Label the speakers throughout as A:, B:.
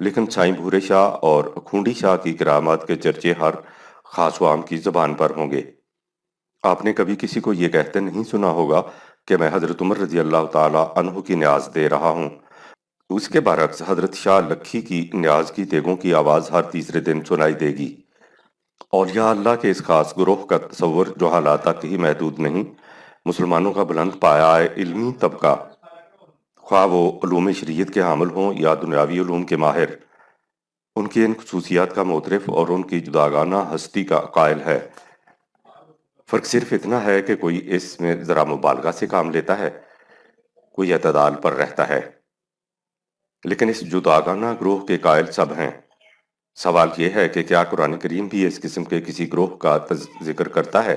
A: لیکن سائیں بھورے شاہ اور کھونڈی شاہ کی کرامات کے چرچے ہر خاص و عام کی زبان پر ہوں گے۔ آپ نے کبھی کسی کو یہ کہتے نہیں سنا ہوگا کہ میں حضرت عمر رضی اللہ تعالی عنہ کی نیاز دے رہا ہوں۔ اس کے برعکس حضرت شاہ لکھی کی نیاز کی دیگوں کی آواز ہر تیسرے دن سنائی دے گی۔ اولیاء اللہ کے اس خاص گروہ کا تصور جو حالات تک ہی محدود نہیں، مسلمانوں کا بلند پایہ علمی طبقہ، خواہ وہ علوم شریعت کے حامل ہوں یا دنیاوی علوم کے ماہر، ان کی ان خصوصیات کا معترف اور ان کی جداگانہ ہستی کا قائل ہے۔ فرق صرف اتنا ہے کہ کوئی اس میں ذرا مبالغہ سے کام لیتا ہے، کوئی اعتدال پر رہتا ہے، لیکن اس جداگانہ گروہ کے قائل سب ہیں۔ سوال یہ ہے کہ کیا قرآن کریم بھی اس قسم کے کسی گروہ کا ذکر کرتا ہے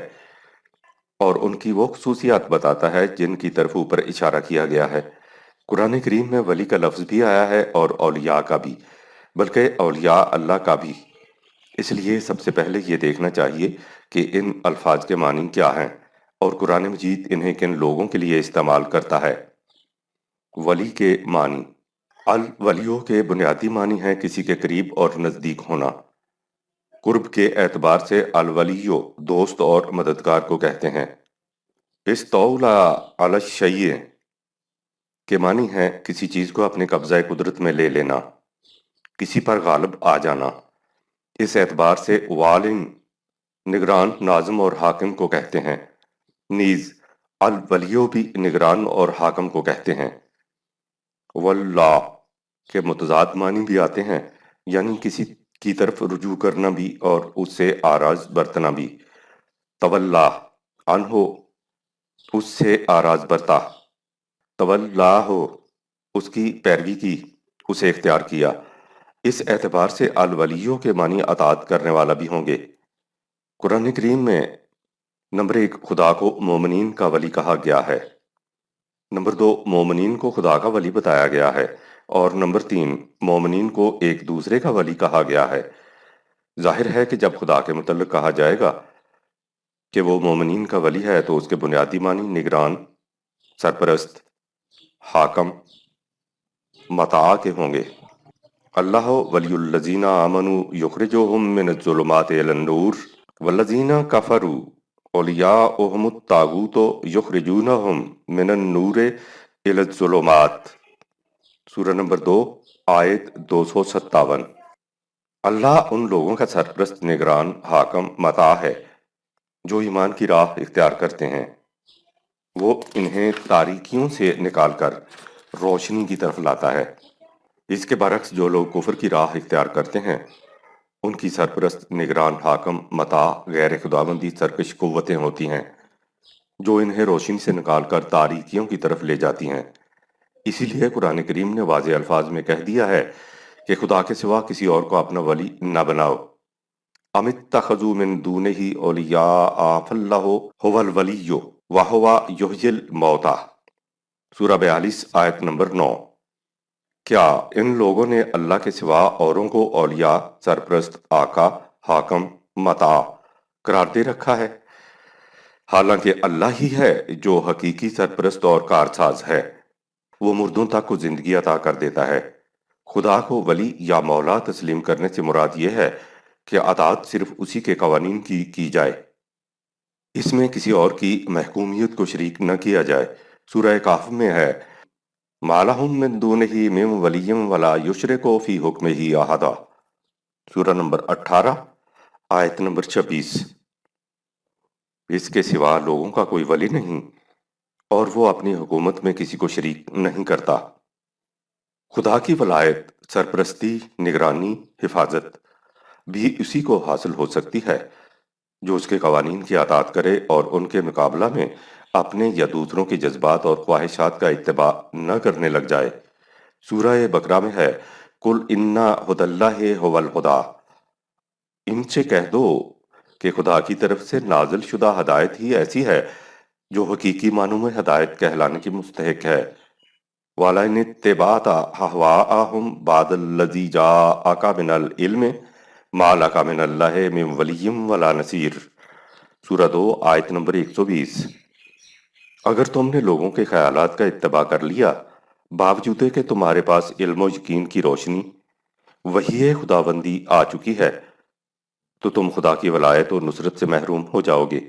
A: اور ان کی وہ خصوصیات بتاتا ہے جن کی طرف اوپر اشارہ کیا گیا ہے؟ قرآن کریم میں ولی کا لفظ بھی آیا ہے اور اولیاء کا بھی، بلکہ اولیاء اللہ کا بھی۔ اس لیے سب سے پہلے یہ دیکھنا چاہیے کہ ان الفاظ کے معنی کیا ہیں اور قرآن مجید انہیں کن لوگوں کے لیے استعمال کرتا ہے۔ ولی کے معنی۔ الولیوں کے بنیادی معنی ہیں کسی کے قریب اور نزدیک ہونا۔ قرب کے اعتبار سے الولیو دوست اور مددگار کو کہتے ہیں۔ استولا علی الشیء کے معنی ہیں کسی چیز کو اپنے قبضہ قدرت میں لے لینا، کسی پر غالب آ جانا۔ اس اعتبار سے والن نگران، ناظم اور حاکم کو کہتے ہیں۔ نیز الولیو بھی نگران اور حاکم کو کہتے ہیں۔ واللہ کے متضاد معنی بھی آتے ہیں، یعنی کسی کی طرف رجوع کرنا بھی اور اس سے آراز برتنا بھی۔ تولا عنہ، اس سے آراز برتا۔ تولاہ، اس کی پیروی کی، اسے اختیار کیا۔ اس اعتبار سے الولیوں کے معنی اطاعت کرنے والا بھی ہوں گے۔ قرآن کریم میں نمبر 1 خدا کو مومنین کا ولی کہا گیا ہے، نمبر 2 مومنین کو خدا کا ولی بتایا گیا ہے، اور نمبر 3 مومنین کو ایک دوسرے کا ولی کہا گیا ہے۔ ظاہر ہے کہ جب خدا کے متعلق کہا جائے گا کہ وہ مومنین کا ولی ہے تو اس کے بنیادی معنی نگران، سرپرست، حاکم، مطاع کے ہوں گے۔ اللہ ولی الذین آمنوا یخرجہم من الظلمات الی النور والذین کفروا اولیاؤہم الطاغوت یخرجونہم من النور الی الظلمات۔ سورہ نمبر 2 آیت 257۔ اللہ ان لوگوں کا سرپرست، نگران، حاکم، مطاع ہے جو ایمان کی راہ اختیار کرتے ہیں۔ وہ انہیں تاریکیوں سے نکال کر روشنی کی طرف لاتا ہے۔ اس کے برعکس جو لوگ کفر کی راہ اختیار کرتے ہیں، ان کی سرپرست، نگران، حاکم، مطاع غیر خداوندی سرکش قوتیں ہوتی ہیں جو انہیں روشنی سے نکال کر تاریکیوں کی طرف لے جاتی ہیں۔ اسی لیے قرآن کریم نے واضح الفاظ میں کہہ دیا ہے کہ خدا کے سوا کسی اور کو اپنا ولی نہ بناؤ۔ ام اتخذوا من دونہ اولیاء فاللہ ھو الولی وھو یحیی الموتیٰ۔ سورہ 42 آیت نمبر 9۔ کیا ان لوگوں نے اللہ کے سوا اوروں کو اولیاء، سرپرست، آقا، حاکم، مطاع قرار دے رکھا ہے، حالانکہ اللہ ہی ہے جو حقیقی سرپرست اور کارساز ہے۔ وہ مردوں تک کو زندگی عطا کر دیتا ہے۔ خدا کو ولی یا مولا تسلیم کرنے سے مراد یہ ہے کہ اطاعت صرف اسی کے قوانین کی جائے، اس میں کسی اور کی محکومیت کو شریک نہ کیا جائے۔ سورہ کہف میں ہے مَا لَهُم مِّن دُونِهِ مِن وَلِيٍّ وَلَا يُشْرِكُ فِي حُكْمِهِ أَحَدًا۔ سورہ نمبر 18 آیت نمبر 26۔ اس کے سوا لوگوں کا کوئی ولی نہیں اور وہ اپنی حکومت میں کسی کو شریک نہیں کرتا۔ خدا کی ولایت، سرپرستی، نگرانی، حفاظت بھی اسی کو حاصل ہو سکتی ہے جو اس کے قوانین کی اطاعت کرے اور ان کے مقابلہ میں اپنے یا دوسروں کے جذبات اور خواہشات کا اتباع نہ کرنے لگ جائے۔ سورہ بقرہ میں ہے قُلْ إِنَّ هُدَى اللَّهِ هُوَ الْهُدَىٰ۔ ان سے کہہ دو کہ خدا کی طرف سے نازل شدہ ہدایت ہی ایسی ہے جو حقیقی معنوں میں ہدایت کہلانے کی مستحق ہے۔ وَلَئِنِ اتَّبَعْتَ أَهْوَاءَهُمْ بَعْدَ الَّذِي جَاءَكَ مِنَ الْعِلْمِ مَا لَكَ مِنَ اللَّهِ مِن وَلِيٍّ وَلَا نَصِيرٍ۔ سورہ 2 آیت نمبر 120۔ اگر تم نے لوگوں کے خیالات کا اتباع کر لیا باوجود کہ تمہارے پاس علم و یقین کی روشنی وہی خداوندی آ چکی ہے تو تم خدا کی ولایت اور نصرت سے محروم ہو جاؤ گے،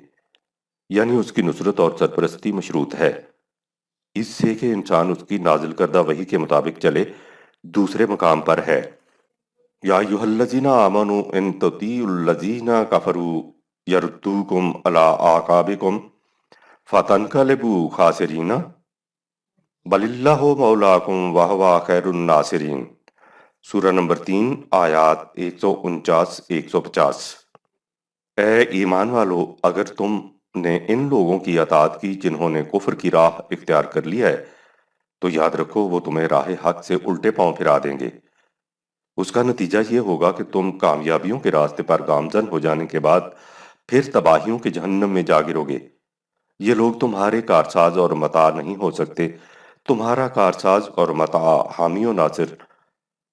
A: یعنی اس کی نصرت اور سرپرستی مشروط ہے اس سے کہ انسان اس کی نازل کردہ وحی کے مطابق چلے۔ دوسرے مقام پر ہے یا ایھا الذین آمنوا ان تطیعوا الذین کفروا یردوکم علی اعقابکم فتنقلبوا خاسرین بل اللہ مولاکم وہو خیر الناصرین۔ سورہ نمبر 3 آیات 149-150۔ اے ایمان والو، اگر تم نے ان لوگوں کی اطاعت کی جنہوں نے کفر کی راہ اختیار کر لی ہے تو یاد رکھو وہ تمہیں راہ حق سے الٹے پاؤں پھرا دیں گے۔ اس کا نتیجہ یہ ہوگا کہ تم کامیابیوں کے راستے پر گامزن ہو جانے کے بعد پھر تباہیوں کے جہنم میں جا گرو گے۔ یہ لوگ تمہارے کارساز اور متاع نہیں ہو سکتے، تمہارا کارساز اور متاع حامی و ناصر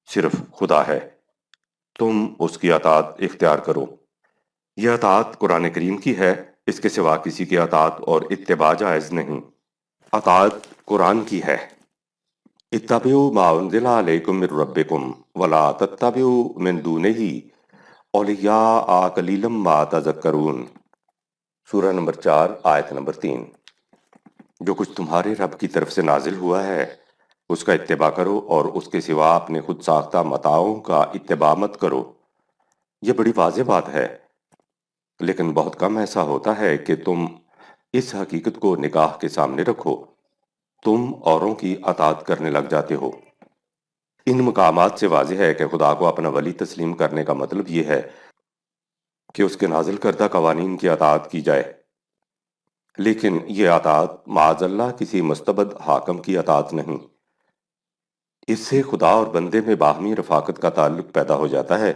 A: صرف خدا ہے، تم اس کی اطاعت اختیار کرو۔ یہ اطاعت قرآن کریم کی ہے، اس کے سوا کسی کی اطاعت اور اتباع جائز نہیں۔ اطاعت قرآن کی ہے، اتبعوا ما انزل علیکم من ربکم ولا تتبعوا من دونہ اولیاء قلیلا ما تذکرون۔ سورہ نمبر 4 آیت نمبر 3۔ جو کچھ تمہارے رب کی طرف سے نازل ہوا ہے اس کا اتباع کرو اور اس کے سوا اپنے خود ساختہ متاعوں کا اتباع مت کرو۔ یہ بڑی واضح بات ہے، لیکن بہت کم ایسا ہوتا ہے کہ تم اس حقیقت کو نگاہ کے سامنے رکھو، تم اوروں کی اطاعت کرنے لگ جاتے ہو۔ ان مقامات سے واضح ہے کہ خدا کو اپنا ولی تسلیم کرنے کا مطلب یہ ہے کہ اس کے نازل کردہ قوانین کی اطاعت کی جائے، لیکن یہ اطاعت معاذ اللہ کسی مستبد حاکم کی اطاعت نہیں۔ اس سے خدا اور بندے میں باہمی رفاقت کا تعلق پیدا ہو جاتا ہے،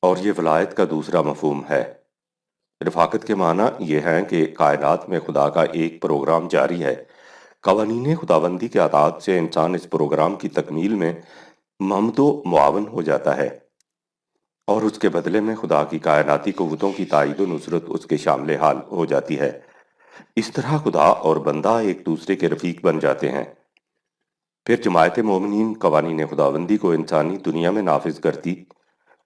A: اور یہ ولایت کا دوسرا مفہوم ہے۔ رفاقت کے معنی یہ ہیں کہ کائنات میں خدا کا ایک پروگرام جاری ہے، قوانین خداوندی کے اطاعت سے انسان اس پروگرام کی تکمیل میں ممد و معاون ہو جاتا ہے، اور اس کے بدلے میں خدا کی کائناتی قوتوں کی تائید و نصرت اس کے شامل حال ہو جاتی ہے۔ اس طرح خدا اور بندہ ایک دوسرے کے رفیق بن جاتے ہیں۔ پھر جماعت مومنین قوانین خداوندی کو انسانی دنیا میں نافذ کرتی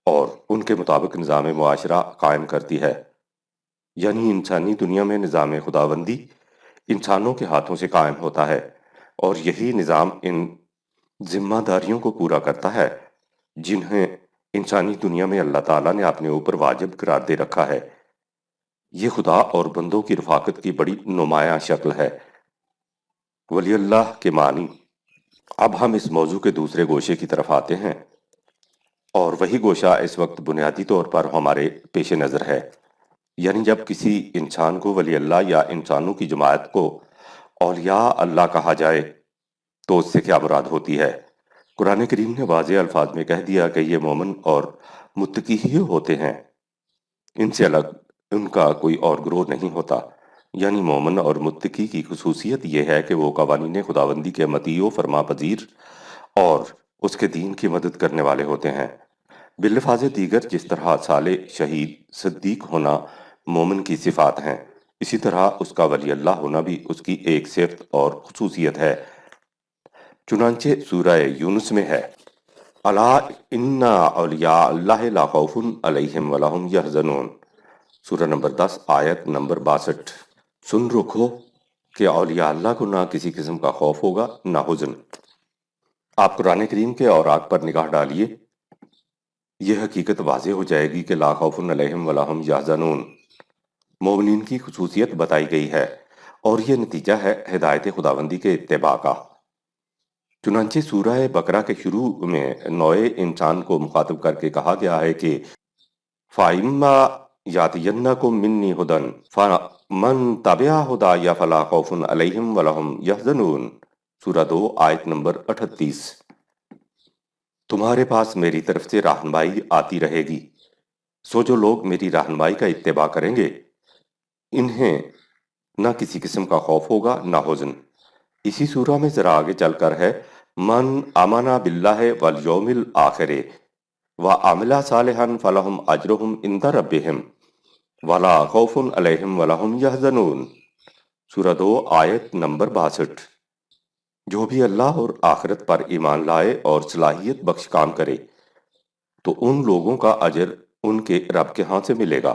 A: اور ان کے مطابق نظام معاشرہ قائم کرتی ہے، یعنی انسانی دنیا میں نظام خداوندی انسانوں کے ہاتھوں سے قائم ہوتا ہے، اور یہی نظام ان ذمہ داریوں کو پورا کرتا ہے جنہیں انسانی دنیا میں اللہ تعالیٰ نے اپنے اوپر واجب قرار دے رکھا ہے۔ یہ خدا اور بندوں کی رفاقت کی بڑی نمایاں شکل ہے۔ ولی اللہ کے معنی۔ اب ہم اس موضوع کے دوسرے گوشے کی طرف آتے ہیں، اور وہی گوشہ اس وقت بنیادی طور پر ہمارے پیش نظر ہے، یعنی جب کسی انسان کو ولی اللہ یا انسانوں کی جماعت کو اولیاء اللہ کہا جائے تو اس سے کیا مراد ہوتی ہے۔ قرآن کریم نے واضح الفاظ میں کہہ دیا کہ یہ مومن اور متقی ہی ہوتے ہیں، ان سے الگ ان کا کوئی اور گروہ نہیں ہوتا۔ یعنی مومن اور متقی کی خصوصیت یہ ہے کہ وہ قوانین خداوندی کے مطیع و فرما پذیر اور اس کے دین کی مدد کرنے والے ہوتے ہیں۔ بالفاظ دیگر جس طرح صالح، شہید، صدیق ہونا مومن کی صفات ہیں، اسی طرح اس کا ولی اللہ ہونا بھی اس کی ایک صفت اور خصوصیت ہے۔ چنانچہ سورہ یونس میں ہے، الا ان اولیاء اللہ لا خوف علیہم ولا هم یحزنون۔ سورہ نمبر 10 آیت نمبر 62۔ سن رکھو کہ اولیاء اللہ کو نہ کسی قسم کا خوف ہوگا نہ حزن۔ آپ قرآن کریم کے اوراق پر نگاہ ڈالیے، یہ حقیقت واضح ہو جائے گی کہ لا خوف علیہم ولا هم یحزنون مومنین کی خصوصیت بتائی گئی ہے، اور یہ نتیجہ ہے ہدایت خداوندی کے اتباع کا۔ چنانچہ سورہ بقرہ کے شروع میں نوع انسان کو مخاطب کر کے کہا گیا ہے کہ فَإِمَّا يَأْتِيَنَّكُم مِّنِّي هُدًى فَمَن تَبِعَ هُدَايَ فَلَا خَوْفٌ عَلَيْهِمْ وَلَا هُمْ يَحْزَنُونَ۔ سورہ 2 آیت نمبر 38۔ تمہارے پاس میری طرف سے رہنمائی آتی رہے گی، سو جو لوگ میری رہنمائی کا اتباع کریں گے انہیں نہ کسی قسم کا خوف ہوگا نہ حزن۔ اسی سورہ میں ذرا آگے چل کر ہے، من آمن باللہ والیوم الآخر وعمل صالحا فلہم اجرہم عند ربہم ولا خوف علیہم ولا ہم یحزنون۔ سورہ 2 آیت نمبر 62۔ جو بھی اللہ اور آخرت پر ایمان لائے اور صلاحیت بخش کام کرے تو ان لوگوں کا اجر ان کے رب کے ہاں سے ملے گا،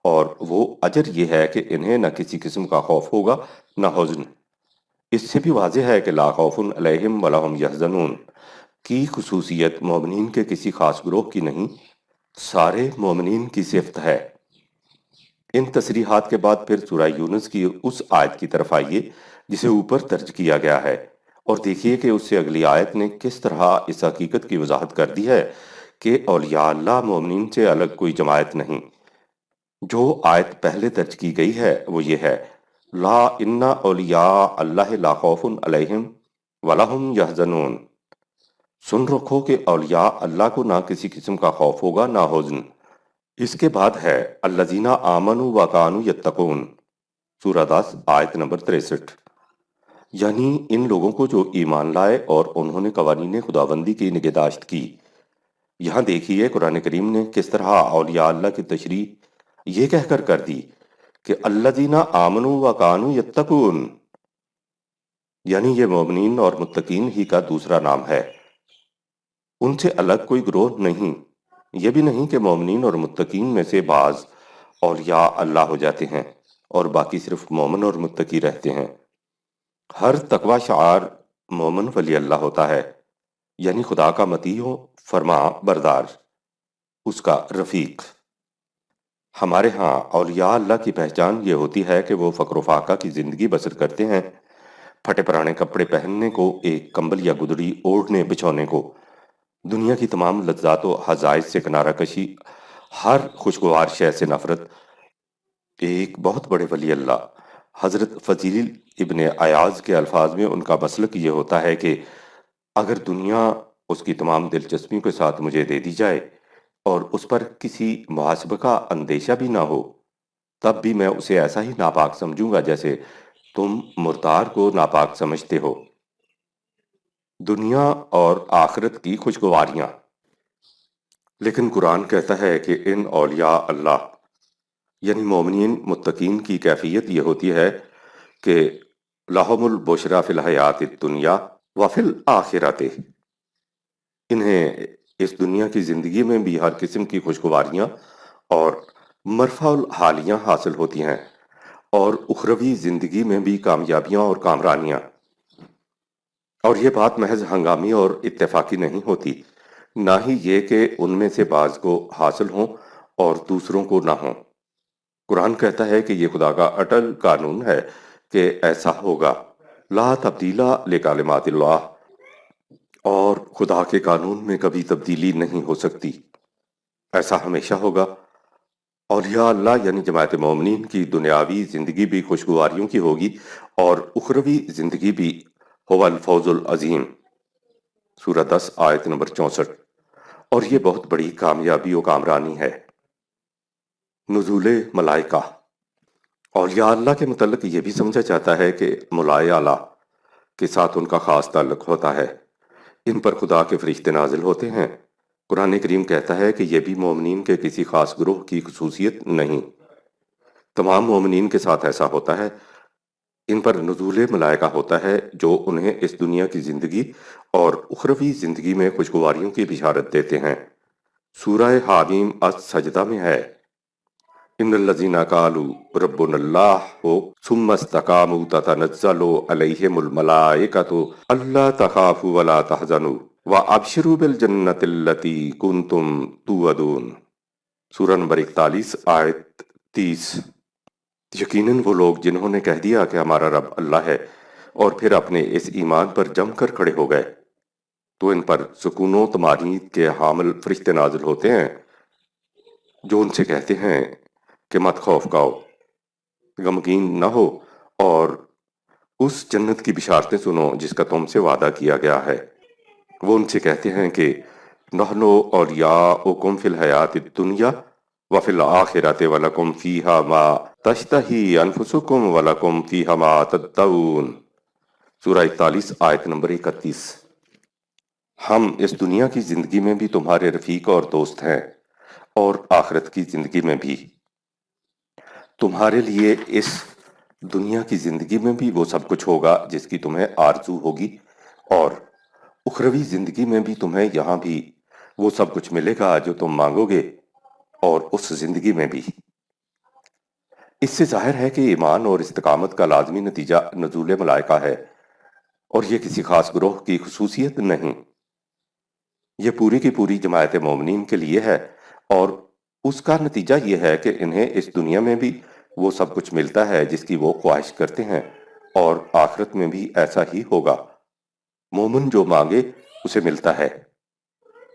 A: اور وہ اجر یہ ہے کہ انہیں نہ کسی قسم کا خوف ہوگا نہ حزن۔ اس سے بھی واضح ہے کہ لا خوف علیہم ولا ہم یحزنون کی خصوصیت مومنین کے کسی خاص گروہ کی نہیں، سارے مومنین کی صفت ہے۔ ان تصریحات کے بعد پھر سورہ یونس کی اس آیت کی طرف آئیے جسے اوپر درج کیا گیا ہے، اور دیکھیے کہ اس سے اگلی آیت نے کس طرح اس حقیقت کی وضاحت کر دی ہے کہ اولیاء اللہ مومنین سے الگ کوئی جماعت نہیں۔ جو آیت پہلے درج کی گئی ہے وہ یہ ہے، لا ان اولیاء اللہ لا خوف علیہم ولا ہم یحزنون۔ سن رکھو کہ اولیاء اللہ کو نہ کسی قسم کا خوف ہوگا نہ حزن۔ اس کے بعد ہے الذین آمنوا وکانوا یتقون، سورہ 10 آیت نمبر 63، یعنی ان لوگوں کو جو ایمان لائے اور انہوں نے قوانین خداوندی کی نگہداشت کی۔ یہاں دیکھیے قرآن کریم نے کس طرح اولیاء اللہ کی تشریح یہ کہہ کر دی کہ الذین آمنوا وکانوا یتقون، یعنی یہ مومنین اور متقین ہی کا دوسرا نام ہے، ان سے الگ کوئی گروہ نہیں۔ یہ بھی نہیں کہ مومنین اور متقین میں سے بعض اولیاء اللہ ہو جاتے ہیں اور باقی صرف مومن اور متقی رہتے ہیں۔ ہر تقوی شعار مومن ولی اللہ ہوتا ہے، یعنی خدا کا مطیع ہو، فرما بردار، اس کا رفیق۔ ہمارے ہاں اولیاء اللہ کی پہچان یہ ہوتی ہے کہ وہ فقر و فاقہ کی زندگی بسر کرتے ہیں، پھٹے پرانے کپڑے پہننے کو، ایک کمبل یا گدڑی اوڑھنے بچھونے کو، دنیا کی تمام لذات و حظائظ سے کنارہ کشی، ہر خوشگوار شے سے نفرت۔ ایک بہت بڑے ولی اللہ حضرت فضیل ابن ایاز کے الفاظ میں ان کا مسلک یہ ہوتا ہے کہ اگر دنیا اس کی تمام دلچسپیوں کے ساتھ مجھے دے دی جائے اور اس پر کسی محاسبہ کا اندیشہ بھی نہ ہو، تب بھی میں اسے ایسا ہی ناپاک سمجھوں گا جیسے تم مردار کو ناپاک سمجھتے ہو۔ دنیا اور آخرت کی خوشگواریاں۔ لیکن قرآن کہتا ہے کہ ان اولیاء اللہ یعنی مومنین متقین کی کیفیت یہ ہوتی ہے کہ لہم البشریٰ فی الحیات الدنیا وفی الآخرۃ، انہیں اس دنیا کی زندگی میں بھی ہر قسم کی خوشگواریاں اور مرفع الحالیاں حاصل ہوتی ہیں، اور اخروی زندگی میں بھی کامیابیاں اور کامرانیاں۔ اور یہ بات محض ہنگامی اور اتفاقی نہیں ہوتی، نہ ہی یہ کہ ان میں سے بعض کو حاصل ہوں اور دوسروں کو نہ ہوں۔ قرآن کہتا ہے کہ یہ خدا کا اٹل قانون ہے کہ ایسا ہوگا، لا تبدیل لکلمات اللہ، اور خدا کے قانون میں کبھی تبدیلی نہیں ہو سکتی، ایسا ہمیشہ ہوگا۔ اولیاء اللہ یعنی جماعت مومنین کی دنیاوی زندگی بھی خوشگواریوں کی ہوگی اور اخروی زندگی بھی هو الفوز العظیم، سورہ 10 آیت نمبر 64، اور یہ بہت بڑی کامیابی و کامرانی ہے۔ نزول ملائکہ۔ اولیاء اللہ کے متعلق یہ بھی سمجھا جاتا ہے کہ ملائے اعلیٰ کے ساتھ ان کا خاص تعلق ہوتا ہے، ان پر خدا کے فرشتے نازل ہوتے ہیں۔ قرآن کریم کہتا ہے کہ یہ بھی مومنین کے کسی خاص گروہ کی خصوصیت نہیں، تمام مومنین کے ساتھ ایسا ہوتا ہے۔ ان پر نزول ملائکہ ہوتا ہے جو انہیں اس دنیا کی زندگی اور اخروی زندگی میں خوشگواریوں کی بشارت دیتے ہیں۔ سورہ حامیم السجدہ میں ہے، ان الذین قالوا ربنا اللہ ثم استقاموا تتنزل علیہم الملائکۃ الا تخافوا ولا تحزنوا وابشروا بالجنۃ التی کنتم توعدون، سورہ نمبر 41 آیت 30۔ یقیناً وہ لوگ جنہوں نے کہہ دیا کہ ہمارا رب اللہ ہے اور پھر اپنے اس ایمان پر جم کر کھڑے ہو گئے، تو ان پر سکون و طمانینت کے حامل فرشتے نازل ہوتے ہیں جو ان سے کہتے ہیں کہ مت خوف کھاؤ، غمگین نہ ہو، اور اس جنت کی بشارتیں سنو جس کا تم سے وعدہ کیا گیا ہے۔ وہ ان سے کہتے ہیں کہ نحن اولیاؤکم فی الحیات الدنیا وفی الآخرۃ ولکم فیہا ما تشتہی انفسکم ولکم فیہا ما تدعون، سورہ 41 آیت نمبر 31۔ ہم اس دنیا کی زندگی میں بھی تمہارے رفیق اور دوست ہیں، اور آخرت کی زندگی میں بھی۔ تمہارے لیے اس دنیا کی زندگی میں بھی وہ سب کچھ ہوگا جس کی تمہیں آرزو ہوگی، اور اخروی زندگی میں بھی تمہیں یہاں بھی وہ سب کچھ ملے گا جو تم مانگو گے، اور اس زندگی میں بھی۔ اس سے ظاہر ہے کہ ایمان اور استقامت کا لازمی نتیجہ نزول ملائکہ ہے، اور یہ کسی خاص گروہ کی خصوصیت نہیں۔ یہ پوری کی پوری جماعت مومنین کے لیے ہے، اور اس کا نتیجہ یہ ہے کہ انہیں اس دنیا میں بھی وہ سب کچھ ملتا ہے جس کی وہ خواہش کرتے ہیں، اور آخرت میں بھی ایسا ہی ہوگا۔ مومن جو مانگے اسے ملتا ہے،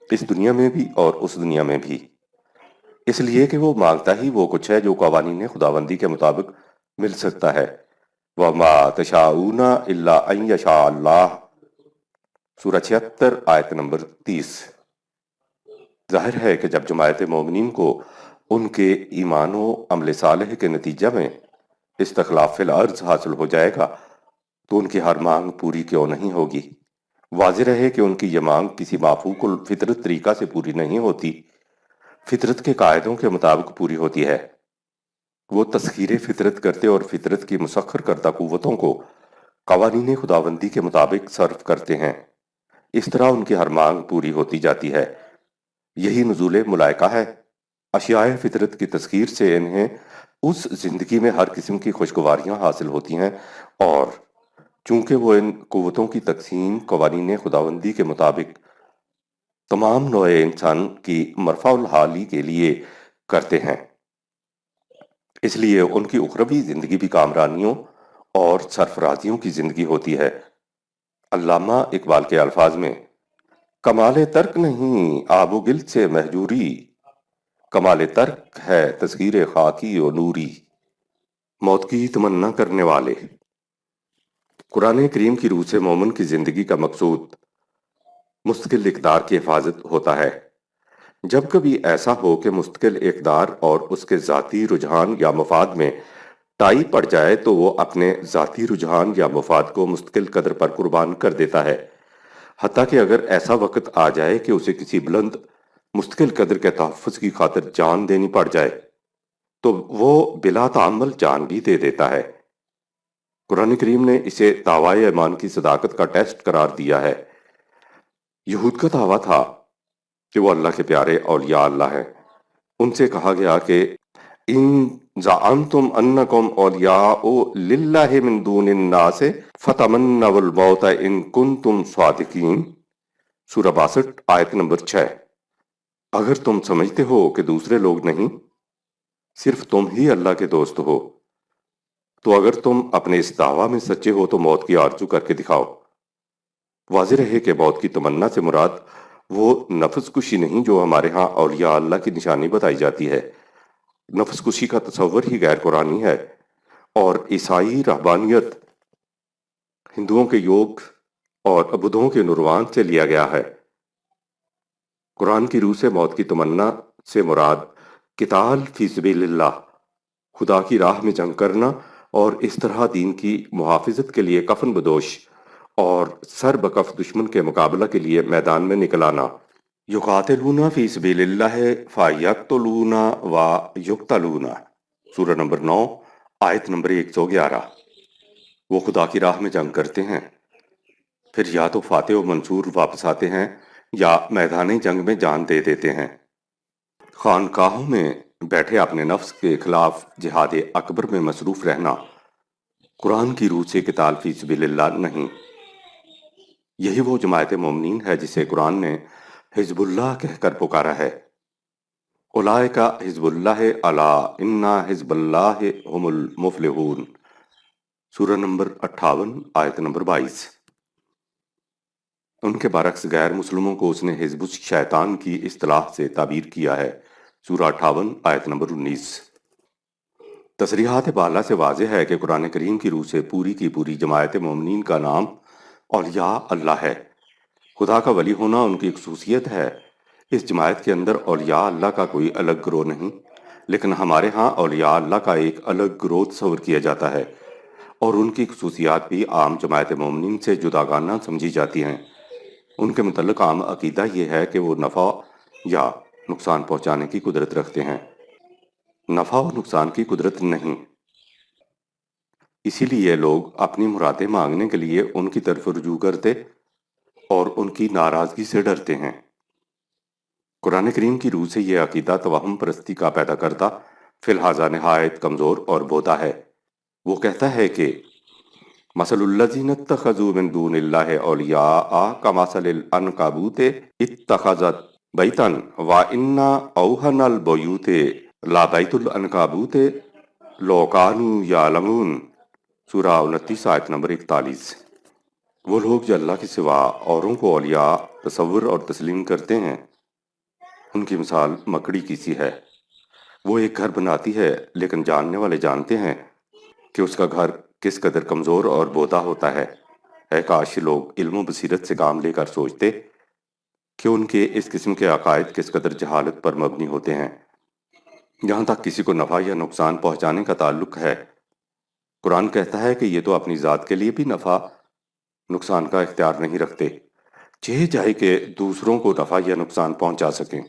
A: اس دنیا میں بھی اور اس دنیا میں بھی، اس لیے کہ وہ مانگتا ہی وہ کچھ ہے جو قوانین خداوندی کے مطابق مل سکتا ہے۔ وَمَا تَشَاءُونَ إِلَّا أَن يَشَاءَ اللَّهُ، سورہ 76 آیت نمبر 30۔ ظاہر ہے کہ جب جماعت مومنین کو ان کے ایمان و عمل صالح کے نتیجہ میں استخلاف فی الارض حاصل ہو جائے گا تو ان کی ہر مانگ پوری کیوں نہیں ہوگی۔ واضح رہے کہ ان کی یہ مانگ کسی مافوق الفطرت طریقہ سے پوری نہیں ہوتی، فطرت کے قاعدوں کے مطابق پوری ہوتی ہے۔ وہ تسخیر فطرت کرتے اور فطرت کی مسخر کردہ قوتوں کو قوانین خداوندی کے مطابق صرف کرتے ہیں۔ اس طرح ان کی ہر مانگ پوری ہوتی جاتی ہے۔ یہی نزول ملائکہ ہے۔ اشیاء فطرت کی تسخیر سے انہیں اس زندگی میں ہر قسم کی خوشگواریاں حاصل ہوتی ہیں، اور چونکہ وہ ان قوتوں کی تقسیم قوانین خداوندی کے مطابق تمام نوع انسان کی مرفع الحالی کے لیے کرتے ہیں، اس لیے ان کی اخروی زندگی بھی کامرانیوں اور سرفرازیوں کی زندگی ہوتی ہے۔ علامہ اقبال کے الفاظ میں، کمال ترک نہیں آب و گل سے مہجوری، کمال ترک ہے تسخیر خاکی و نوری۔ موت کی تمنا کرنے والے۔ قرآن کریم کی روح سے مومن کی زندگی کا مقصود مستقل اقدار کی حفاظت ہوتا ہے۔ جب کبھی ایسا ہو کہ مستقل اقدار اور اس کے ذاتی رجحان یا مفاد میں ٹائی پڑ جائے تو وہ اپنے ذاتی رجحان یا مفاد کو مستقل قدر پر قربان کر دیتا ہے، حتیٰ کہ اگر ایسا وقت آ جائے کہ اسے کسی بلند مستقل قدر کے تحفظ کی خاطر جان دینی پڑ جائے تو وہ بلا تعمل جان بھی دے دیتا ہے۔ قرآن کریم نے اسے دعویٰ ایمان کی صداقت کا ٹیسٹ قرار دیا ہے۔ یہود کا دعویٰ تھا کہ وہ اللہ کے پیارے اولیاء اللہ ہیں۔ ان سے کہا گیا کہ ان زعمتم انکم اولیاء للہ من دون الناس فتمنوا الموت ان کنتم صادقین، سورہ 62 آیت نمبر 6۔ اگر تم سمجھتے ہو کہ دوسرے لوگ نہیں، صرف تم ہی اللہ کے دوست ہو، تو اگر تم اپنے اس دعویٰ میں سچے ہو تو موت کی آرزو کر کے دکھاؤ۔ واضح رہے کہ موت کی تمنا سے مراد وہ نفس کشی نہیں جو ہمارے ہاں اولیاء اللہ کی نشانی بتائی جاتی ہے۔ نفس کشی کا تصور ہی غیر قرآنی ہے، اور عیسائی رہبانیت ہندوؤں کے یوگ اور بدھوں کے نروان سے لیا گیا ہے۔ قرآن کی روح سے موت کی تمنا سے مراد قتال فی سبیل اللہ، خدا کی راہ میں جنگ کرنا، اور اس طرح دین کی محافظت کے لیے کفن بدوش اور سر بکف دشمن کے مقابلہ کے لیے میدان میں نکل آنا۔ یقاتلون فی سبیل اللہ فیقتلون و یقتلون، سورہ نمبر 9 آیت نمبر 111۔ وہ خدا کی راہ میں جنگ کرتے ہیں، پھر یا تو فاتح و منصور واپس آتے ہیں یا میدان جنگ میں جان دے دیتے ہیں۔ خانقاہوں میں بیٹھے اپنے نفس کے خلاف جہاد اکبر میں مصروف رہنا قرآن کی روح سے قتال فی سبیل اللہ نہیں۔ یہی وہ جماعت مومنین ہے جسے قرآن نے حزب اللہ کہہ کر پکارا ہے۔ اولئک حزب اللہ الا ان حزب اللہ هم المفلحون، سورہ نمبر 58 آیت نمبر 22۔ ان کے برعکس غیر مسلموں کو اس نے حزب الشیطان کی اصطلاح سے تعبیر کیا ہے، سورہ 58 آیت نمبر 19۔ تصریحات بالا سے واضح ہے کہ قرآن کریم کی روح سے پوری کی پوری جماعت مومنین کا نام اولیاء اللہ ہے۔ خدا کا ولی ہونا ان کی خصوصیت ہے۔ اس جماعت کے اندر اولیاء اللہ کا کوئی الگ گروہ نہیں، لیکن ہمارے ہاں اولیاء اللہ کا ایک الگ گروہ تصور کیا جاتا ہے، اور ان کی خصوصیات بھی عام جماعت مومنین سے جداگانہ سمجھی جاتی ہیں۔ ان کے متعلق عام عقیدہ یہ ہے کہ وہ نفع یا نقصان پہنچانے کی قدرت رکھتے ہیں، نفع و نقصان کی قدرت نہیں۔ اسی لیے لوگ اپنی مرادیں مانگنے کے لیے ان کی طرف رجوع کرتے اور ان کی ناراضگی سے ڈرتے ہیں۔ قرآن کریم کی روح سے یہ عقیدہ توہم پرستی کا پیدا کردہ فی الحاظہ نہایت کمزور اور بودا ہے۔ وہ کہتا ہے کہ مثل الذین اتخذوا من دون اللہ اولیاء کمثل العنکبوت اتخذت بیتا وان اوہن البیوت لبیت العنکبوت لو کانوا یعلمون، سورہ 29 آیت نمبر 41۔ وہ لوگ جو اللہ کے سوا اوروں کو اولیاء تصور اور تسلیم کرتے ہیں، ان کی مثال مکڑی کی سی ہے۔ وہ ایک گھر بناتی ہے، لیکن جاننے والے جانتے ہیں کہ اس کا گھر کس قدر کمزور اور بودا ہوتا ہے۔ اے کاش لوگ علم و بصیرت سے کام لے کر سوچتے کہ ان کے اس قسم کے عقائد کس قدر جہالت پر مبنی ہوتے ہیں۔ جہاں تک کسی کو نفع یا نقصان پہنچانے کا تعلق ہے، قرآن کہتا ہے کہ یہ تو اپنی ذات کے لیے بھی نفع نقصان کا اختیار نہیں رکھتے، چاہے کہ دوسروں کو نفع یا نقصان پہنچا سکیں۔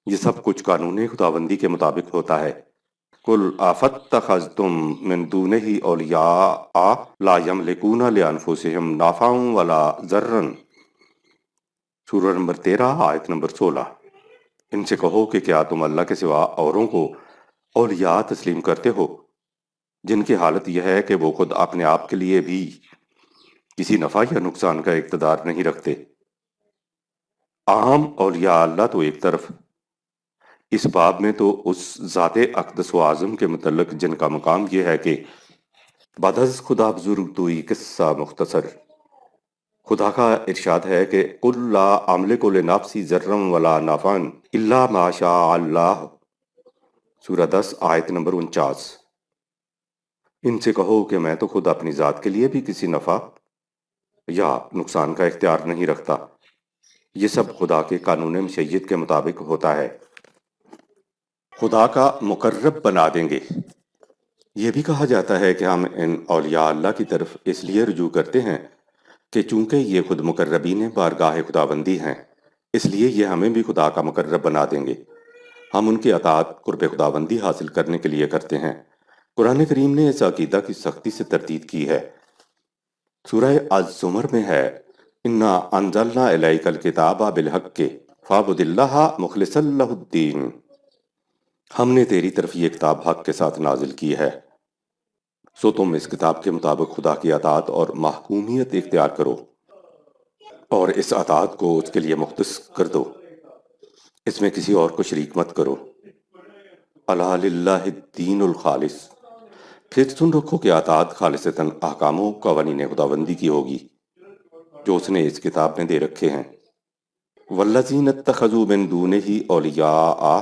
A: یہ سب کچھ قانون خداوندی کے مطابق ہوتا ہے۔ قُلْ أَفَاتَّخَذْتُم مِّن دُونِهِ أَوْلِيَاءَ لَا يَمْلِكُونَ لِأَنفُسِهِمْ نَفْعًا وَلَا ضَرًّا، سورہ نمبر 13 آیت نمبر 16۔ ان سے کہو کہ کیا تم اللہ کے سوا اوروں کو اولیاء تسلیم کرتے ہو جن کی حالت یہ ہے کہ وہ خود اپنے آپ کے لیے بھی کسی نفع یا نقصان کا اقتدار نہیں رکھتے۔ عام اولیاء اللہ تو ایک طرف، اس باب میں تو اس ذات اقدس و اعظم کے متعلق جن کا مقام یہ ہے کہ بعد از خدا بزرگ توئی قصہ مختصر، خدا کا ارشاد ہے کہ قُلْ لَا أَمْلِكُ لِنَفْسِي ضَرًّا وَلَا نَفْعًا إِلَّا مَا شَاءَ اللَّهُ، سورہ 10 آیت نمبر 49۔ ان سے کہو کہ میں تو خود اپنی ذات کے لیے بھی کسی نفع یا نقصان کا اختیار نہیں رکھتا، یہ سب خدا کے قانون مشیت کے مطابق ہوتا ہے۔ خدا کا مقرب بنا دیں گے۔ یہ بھی کہا جاتا ہے کہ ہم ان اولیاء اللہ کی طرف اس لیے رجوع کرتے ہیں کہ چونکہ یہ خود مقربین بارگاہ خداوندی ہیں، اس لیے یہ ہمیں بھی خدا کا مقرب بنا دیں گے۔ ہم ان کی اطاعت قرب خداوندی حاصل کرنے کے لیے کرتے ہیں۔ قرآن کریم نے اس عقیدہ کی سختی سے تردید کی ہے۔ سورہ الزمر میں ہے انا انزلنا الیک الکتاب بالحق فاعبد اللہ مخلصا لہ الدین، ہم نے تیری طرف یہ کتاب حق کے ساتھ نازل کی ہے، سو تم اس کتاب کے مطابق خدا کی اطاعت اور محکومیت اختیار کرو اور اس اطاعت کو اس کے لیے مختص کر دو، اس میں کسی اور کو شریک مت کرو۔ الا للہ الدین الخالص، پھر سن رکھو کہ اطاعت خالصتاً احکام و قوانین خداوندی کی ہوگی جو اس نے اس کتاب میں دے رکھے ہیں۔ والذین اتخذوا من دونہ اولیاء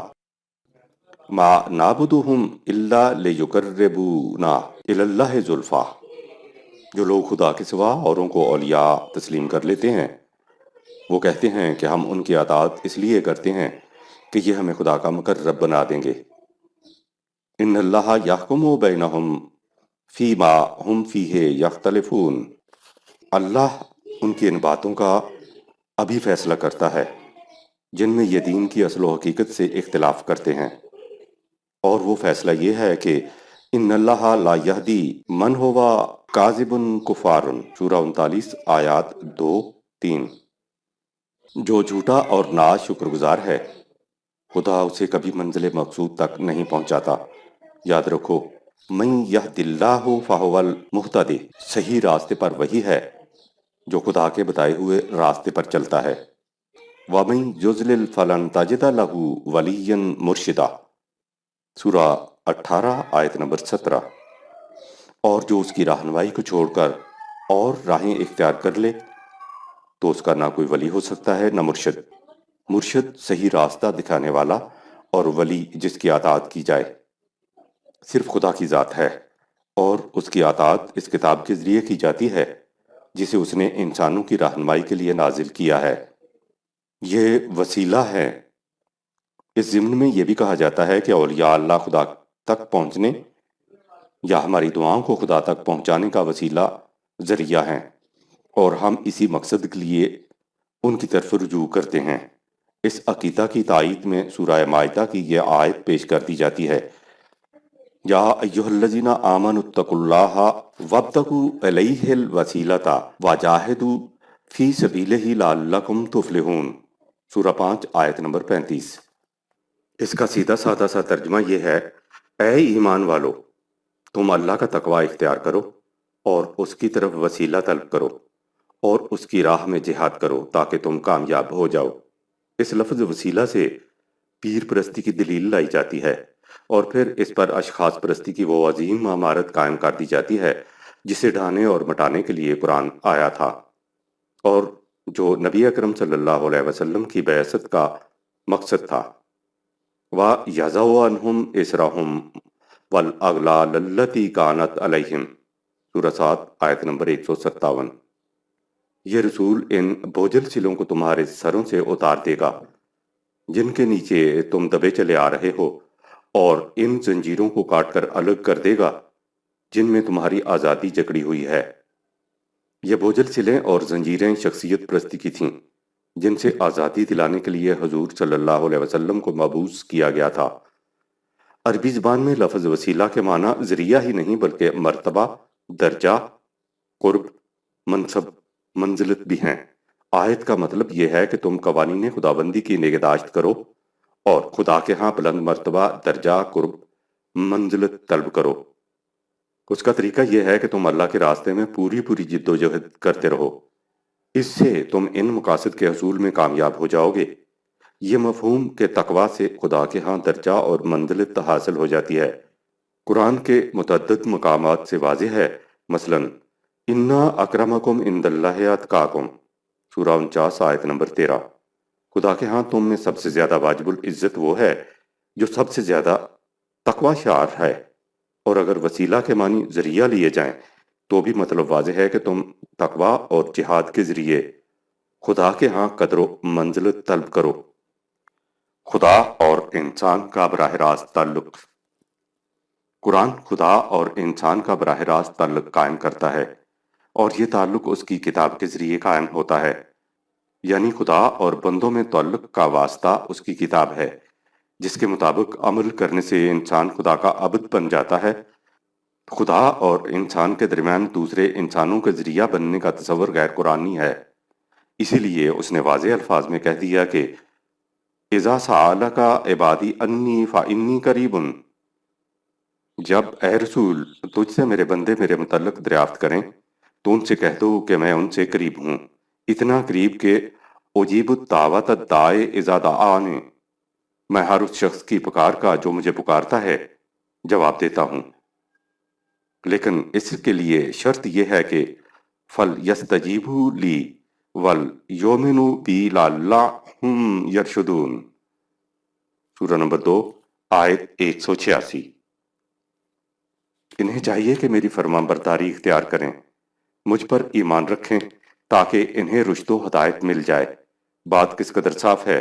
A: ما نعبدہم الا لیقربونا الی اللہ زلفیٰ، جو لوگ خدا کے سوا اوروں کو اولیاء تسلیم کر لیتے ہیں، وہ کہتے ہیں کہ ہم ان کی اطاعت اس لیے کرتے ہیں کہ یہ ہمیں خدا کا مقرب بنا دیں گے۔ ان اللہ یحکم بینہم فیما ہم فیہ یختلفون، اللہ ان کی ان باتوں کا ابھی فیصلہ کرتا ہے جن میں یہ دین کی اصل و حقیقت سے اختلاف کرتے ہیں، اور وہ فیصلہ یہ ہے کہ ان اللہ لا یہدی من ہوا کاذب کفار، سورہ 39 آیات 2-3۔ جو جھوٹا اور نا شکر گزار ہے، خدا اسے کبھی منزل مقصود تک نہیں پہنچاتا۔ یاد رکھو من یہد اللہ فہو المہتدی، صحیح راستے پر وہی ہے جو خدا کے بتائے ہوئے راستے پر چلتا ہے۔ وَمَن یضلل فلن تجد لہ ولیا مرشدا، سورہ 18 آیت نمبر 17۔ اور جو اس کی رہنمائی کو چھوڑ کر اور راہیں اختیار کر لے تو اس کا نہ کوئی ولی ہو سکتا ہے نہ مرشد۔ مرشد صحیح راستہ دکھانے والا، اور ولی جس کی اطاعت کی جائے صرف خدا کی ذات ہے، اور اس کی اطاعت اس کتاب کے ذریعے کی جاتی ہے جسے اس نے انسانوں کی رہنمائی کے لیے نازل کیا ہے۔ یہ وسیلہ ہے۔ اس ضمن میں یہ بھی کہا جاتا ہے کہ اولیاء اللہ خدا تک پہنچنے یا ہماری دعاؤں کو خدا تک پہنچانے کا وسیلہ ذریعہ ہیں، اور ہم اسی مقصد کے لیے ان کی طرف رجوع کرتے ہیں۔ اس عقیدہ کی تائید میں سورہ مائدہ کی یہ آیت پیش کر دی جاتی ہے، یا ایھا الذین آمنوا اتقوا اللہ وابتغوا الیہ الوسیلۃ وجاہدوا فی سبیلہ لعلکم تفلحون، سورہ 5 آیت نمبر 35۔ اس کا سیدھا سادہ سا ترجمہ یہ ہے، اے ایمان والو، تم اللہ کا تقوی اختیار کرو اور اس کی طرف وسیلہ طلب کرو اور اس کی راہ میں جہاد کرو تاکہ تم کامیاب ہو جاؤ۔ اس لفظ وسیلہ سے پیر پرستی کی دلیل لائی جاتی ہے اور پھر اس پر اشخاص پرستی کی وہ عظیم عمارت قائم کر دی جاتی ہے جسے ڈھانے اور مٹانے کے لیے قرآن آیا تھا اور جو نبی اکرم صلی اللہ علیہ وسلم کی بعثت کا مقصد تھا۔ وَيَضَعُ عَنْهُمْ إِصْرَهُمْ وَالْأَغْلَالَ الَّتِي كَانَتْ عَلَيْهِمْ، سورہ 7 آیت نمبر 157۔ یہ رسول ان بوجھل سلوں کو تمہارے سروں سے اتار دے گا جن کے نیچے تم دبے چلے آ رہے ہو، اور ان زنجیروں کو کاٹ کر الگ کر دے گا جن میں تمہاری آزادی جکڑی ہوئی ہے۔ یہ بوجھل سلیں اور زنجیریں شخصیت پرستی کی تھیں جن سے آزادی دلانے کے لیے حضور صلی اللہ علیہ وسلم کو مبعوث کیا گیا تھا۔ عربی زبان میں لفظ وسیلہ کے معنی ذریعہ ہی نہیں بلکہ مرتبہ، درجہ، قرب، منصب، منزلت بھی ہیں۔ آیت کا مطلب یہ ہے کہ تم قوانین خداوندی کی نگہداشت کرو اور خدا کے ہاں بلند مرتبہ، درجہ، قرب، منزلت طلب کرو۔ اس کا طریقہ یہ ہے کہ تم اللہ کے راستے میں پوری جد و جہد کرتے رہو، اس سے تم ان مقاصد کے حصول میں کامیاب ہو جاؤ گے۔ یہ مفہوم کہ تقوی سے خدا کے ہاں درجہ اور منزلت حاصل ہو جاتی ہے قرآن کے متعدد مقامات سے واضح ہے۔ مثلا اِنَّا أَكْرَمَكُمْ عِندَ اللَّهِ أَتْقَاكُمْ، سورہ 49 آیت نمبر 13۔ خدا کے ہاں تم میں سب سے زیادہ واجب العزت وہ ہے جو سب سے زیادہ تقوی شعار ہے۔ اور اگر وسیلہ کے معنی ذریعہ لیے جائیں تو بھی مطلب واضح ہے کہ تم تقوی اور جہاد کے ذریعے خدا کے ہاں قدر و منزلت طلب کرو۔ خدا اور انسان کا براہ راست تعلق۔ قرآن خدا اور انسان کا براہ راست تعلق قائم کرتا ہے اور یہ تعلق اس کی کتاب کے ذریعے قائم ہوتا ہے، یعنی خدا اور بندوں میں تعلق کا واسطہ اس کی کتاب ہے جس کے مطابق عمل کرنے سے انسان خدا کا عبد بن جاتا ہے۔ خدا اور انسان کے درمیان دوسرے انسانوں کے ذریعہ بننے کا تصور غیر قرآنی ہے، اسی لیے اس نے واضح الفاظ میں کہہ دیا کہ اِذَا سَأَلَكَ عِبَادِي أَنِّي فَإِنِّي قَرِيبٌ، جب اے رسول تجھ سے میرے بندے میرے متعلق دریافت کریں تو ان سے کہہ دو کہ میں ان سے قریب ہوں، اتنا قریب کہ اجیب الدعوۃ الداعی اذا دعان، میں ہر اس شخص کی پکار کا جو مجھے پکارتا ہے جواب دیتا ہوں۔ لیکن اس کے لیے شرط یہ ہے کہ فَلْيَسْتَجِیبُوا لِی وَلْیُؤْمِنُوا بِی لَعَلَّهُمْ یَرْشُدُونَ، سورہ نمبر 2 آیت 186۔ انہیں چاہیے کہ میری فرمان برداری اختیار کریں، مجھ پر ایمان رکھیں تاکہ انہیں رشد و ہدایت مل جائے۔ بات کس قدر صاف ہے،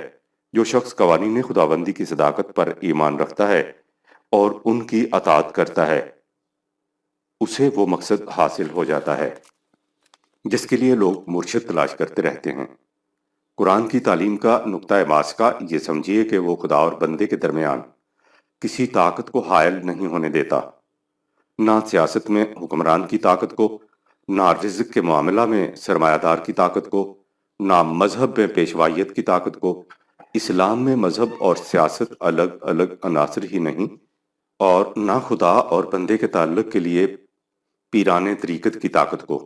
A: جو شخص قوانین خداوندی کی صداقت پر ایمان رکھتا ہے اور ان کی اطاعت کرتا ہے اسے وہ مقصد حاصل ہو جاتا ہے جس کے لیے لوگ مرشد تلاش کرتے رہتے ہیں۔ قرآن کی تعلیم کا نقطہ ماسکہ یہ سمجھیے کہ وہ خدا اور بندے کے درمیان کسی طاقت کو حائل نہیں ہونے دیتا، نہ سیاست میں حکمران کی طاقت کو، نہ رزق کے معاملہ میں سرمایہ دار کی طاقت کو، نہ مذہب میں پیشوائیت کی طاقت کو۔ اسلام میں مذہب اور سیاست الگ الگ عناصر ہی نہیں، اور نہ خدا اور بندے کے تعلق کے لیے پیرانے طریقت کی طاقت کو۔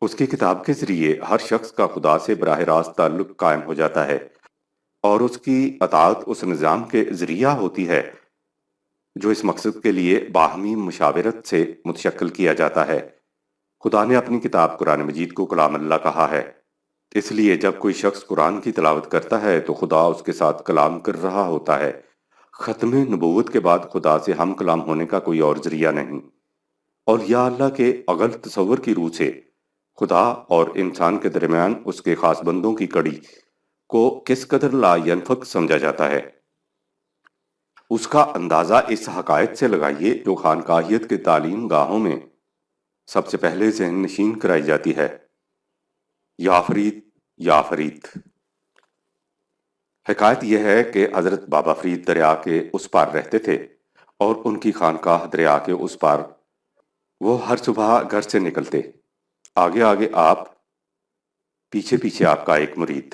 A: اس کی کتاب کے ذریعے ہر شخص کا خدا سے براہ راست تعلق قائم ہو جاتا ہے اور اس کی اطاعت اس نظام کے ذریعہ ہوتی ہے جو اس مقصد کے لیے باہمی مشاورت سے متشکل کیا جاتا ہے۔ خدا نے اپنی کتاب قرآن مجید کو کلام اللہ کہا ہے، اس لیے جب کوئی شخص قرآن کی تلاوت کرتا ہے تو خدا اس کے ساتھ کلام کر رہا ہوتا ہے۔ ختم نبوت کے بعد خدا سے ہم کلام ہونے کا کوئی اور ذریعہ نہیں، اور یا اللہ کے اغل تصور کی روح سے خدا اور انسان کے درمیان اس کے خاص بندوں کی کڑی کو کس قدر لا ینفک سمجھا جاتا ہے، اس کا اندازہ اس حقائق سے لگائیے جو خانقاہیت کے تعلیم گاہوں میں سب سے پہلے ذہن نشین کرائی جاتی ہے، یا فرید یا فرید۔ حکایت یہ ہے کہ حضرت بابا فرید دریا کے اس پار رہتے تھے اور ان کی خانقاہ دریا کے اس پار۔ وہ ہر صبح گھر سے نکلتے، آگے آگے آپ، پیچھے پیچھے آپ کا ایک مرید۔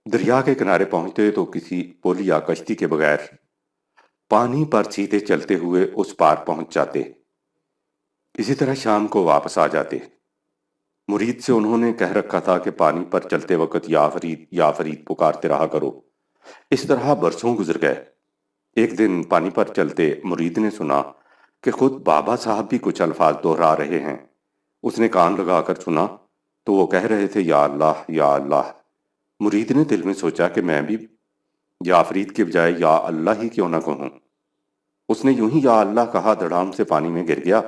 A: دریا کے کنارے پہنچتے تو کسی پل یا کشتی کے بغیر پانی پر سیدھے چلتے ہوئے اس پار پہنچ جاتے۔ اسی طرح شام کو واپس آ جاتے۔ مرید سے انہوں نے کہہ رکھا تھا کہ پانی پر چلتے وقت یا فرید پکارتے رہا کرو۔ اس طرح برسوں گزر گئے۔ ایک دن پانی پر چلتے مرید نے سنا کہ خود بابا صاحب بھی کچھ الفاظ دہرا رہے ہیں۔ اس نے کان لگا کر سنا تو وہ کہہ رہے تھے یا اللہ یا اللہ۔ مرید نے دل میں سوچا کہ میں بھی یا فرید کے بجائے یا اللہ ہی کیوں نہ کہوں۔ اس نے یوں ہی یا اللہ کہا، دھڑام سے پانی میں گر گیا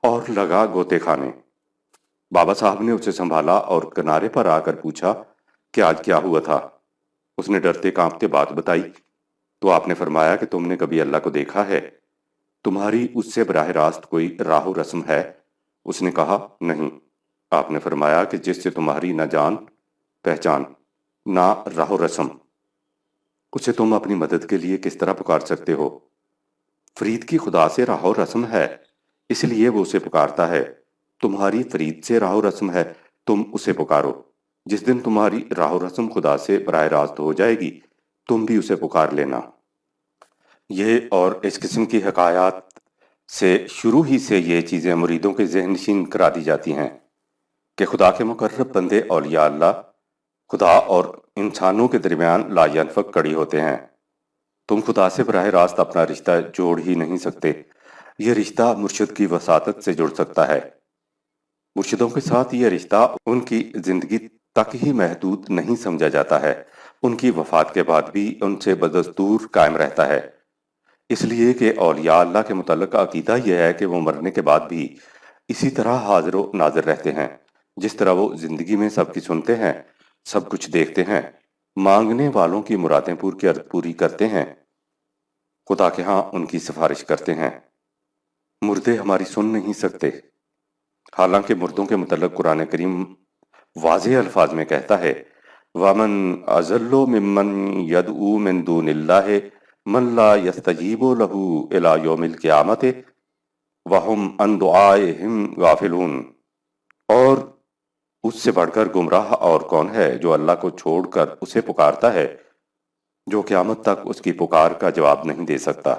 A: اور لگا گوتے کھانے۔ بابا صاحب نے اسے سنبھالا اور کنارے پر آ کر پوچھا کہ آج کیا ہوا تھا۔ اس نے ڈرتے کانپتے بات بتائی تو آپ نے فرمایا کہ تم نے کبھی اللہ کو دیکھا ہے؟ تمہاری اس سے براہ راست کوئی راہ و رسم ہے؟ اس نے کہا نہیں۔ آپ نے فرمایا کہ جس سے تمہاری نہ جان پہچان نہ راہ و رسم، اسے تم اپنی مدد کے لیے کس طرح پکار سکتے ہو؟ فرید کی خدا سے راہ و رسم ہے، اس لیے وہ اسے پکارتا ہے۔ تمہاری فرید سے راہ و رسم ہے، تم اسے پکارو۔ جس دن تمہاری راہ و رسم خدا سے براہ راست ہو جائے گی تم بھی اسے پکار لینا۔ یہ اور اس قسم کی حکایات سے شروع ہی سے یہ چیزیں مریدوں کے ذہن نشین کرا دی جاتی ہیں کہ خدا کے مقرب بندے اولیاء اللہ خدا اور انسانوں کے درمیان لا ینفک کڑی ہوتے ہیں۔ تم خدا سے براہ راست اپنا رشتہ جوڑ ہی نہیں سکتے۔ یہ رشتہ مرشد کی وساطت سے جڑ سکتا ہے۔ مرشدوں کے ساتھ یہ رشتہ ان کی زندگی تک ہی محدود نہیں سمجھا جاتا ہے، ان کی وفات کے بعد بھی ان سے بدستور قائم رہتا ہے۔ اس لیے کہ اولیاء اللہ کے متعلق عقیدہ یہ ہے کہ وہ مرنے کے بعد بھی اسی طرح حاضر و ناظر رہتے ہیں، جس طرح وہ زندگی میں سب کی سنتے ہیں، سب کچھ دیکھتے ہیں، مانگنے والوں کی مرادیں پوری کرتے ہیں، خدا کے ہاں ان کی سفارش کرتے ہیں۔ مردے ہماری سن نہیں سکتے، حالانکہ مردوں کے متعلق قرآن کریم واضح الفاظ میں کہتا ہے وَمَنْ أَضَلُّ مِمَّنْ يَدْعُو مِن دُونِ اللَّهِ مَن لَّا يَسْتَجِيبُ لَهُ إِلَىٰ يَوْمِ الْقِيَامَةِ وَهُمْ عَن دُعَائِهِمْ غَافِلُونَ۔ اور اس سے بڑھ کر گمراہ اور کون ہے جو اللہ کو چھوڑ کر اسے پکارتا ہے جو قیامت تک اس کی پکار کا جواب نہیں دے سکتا۔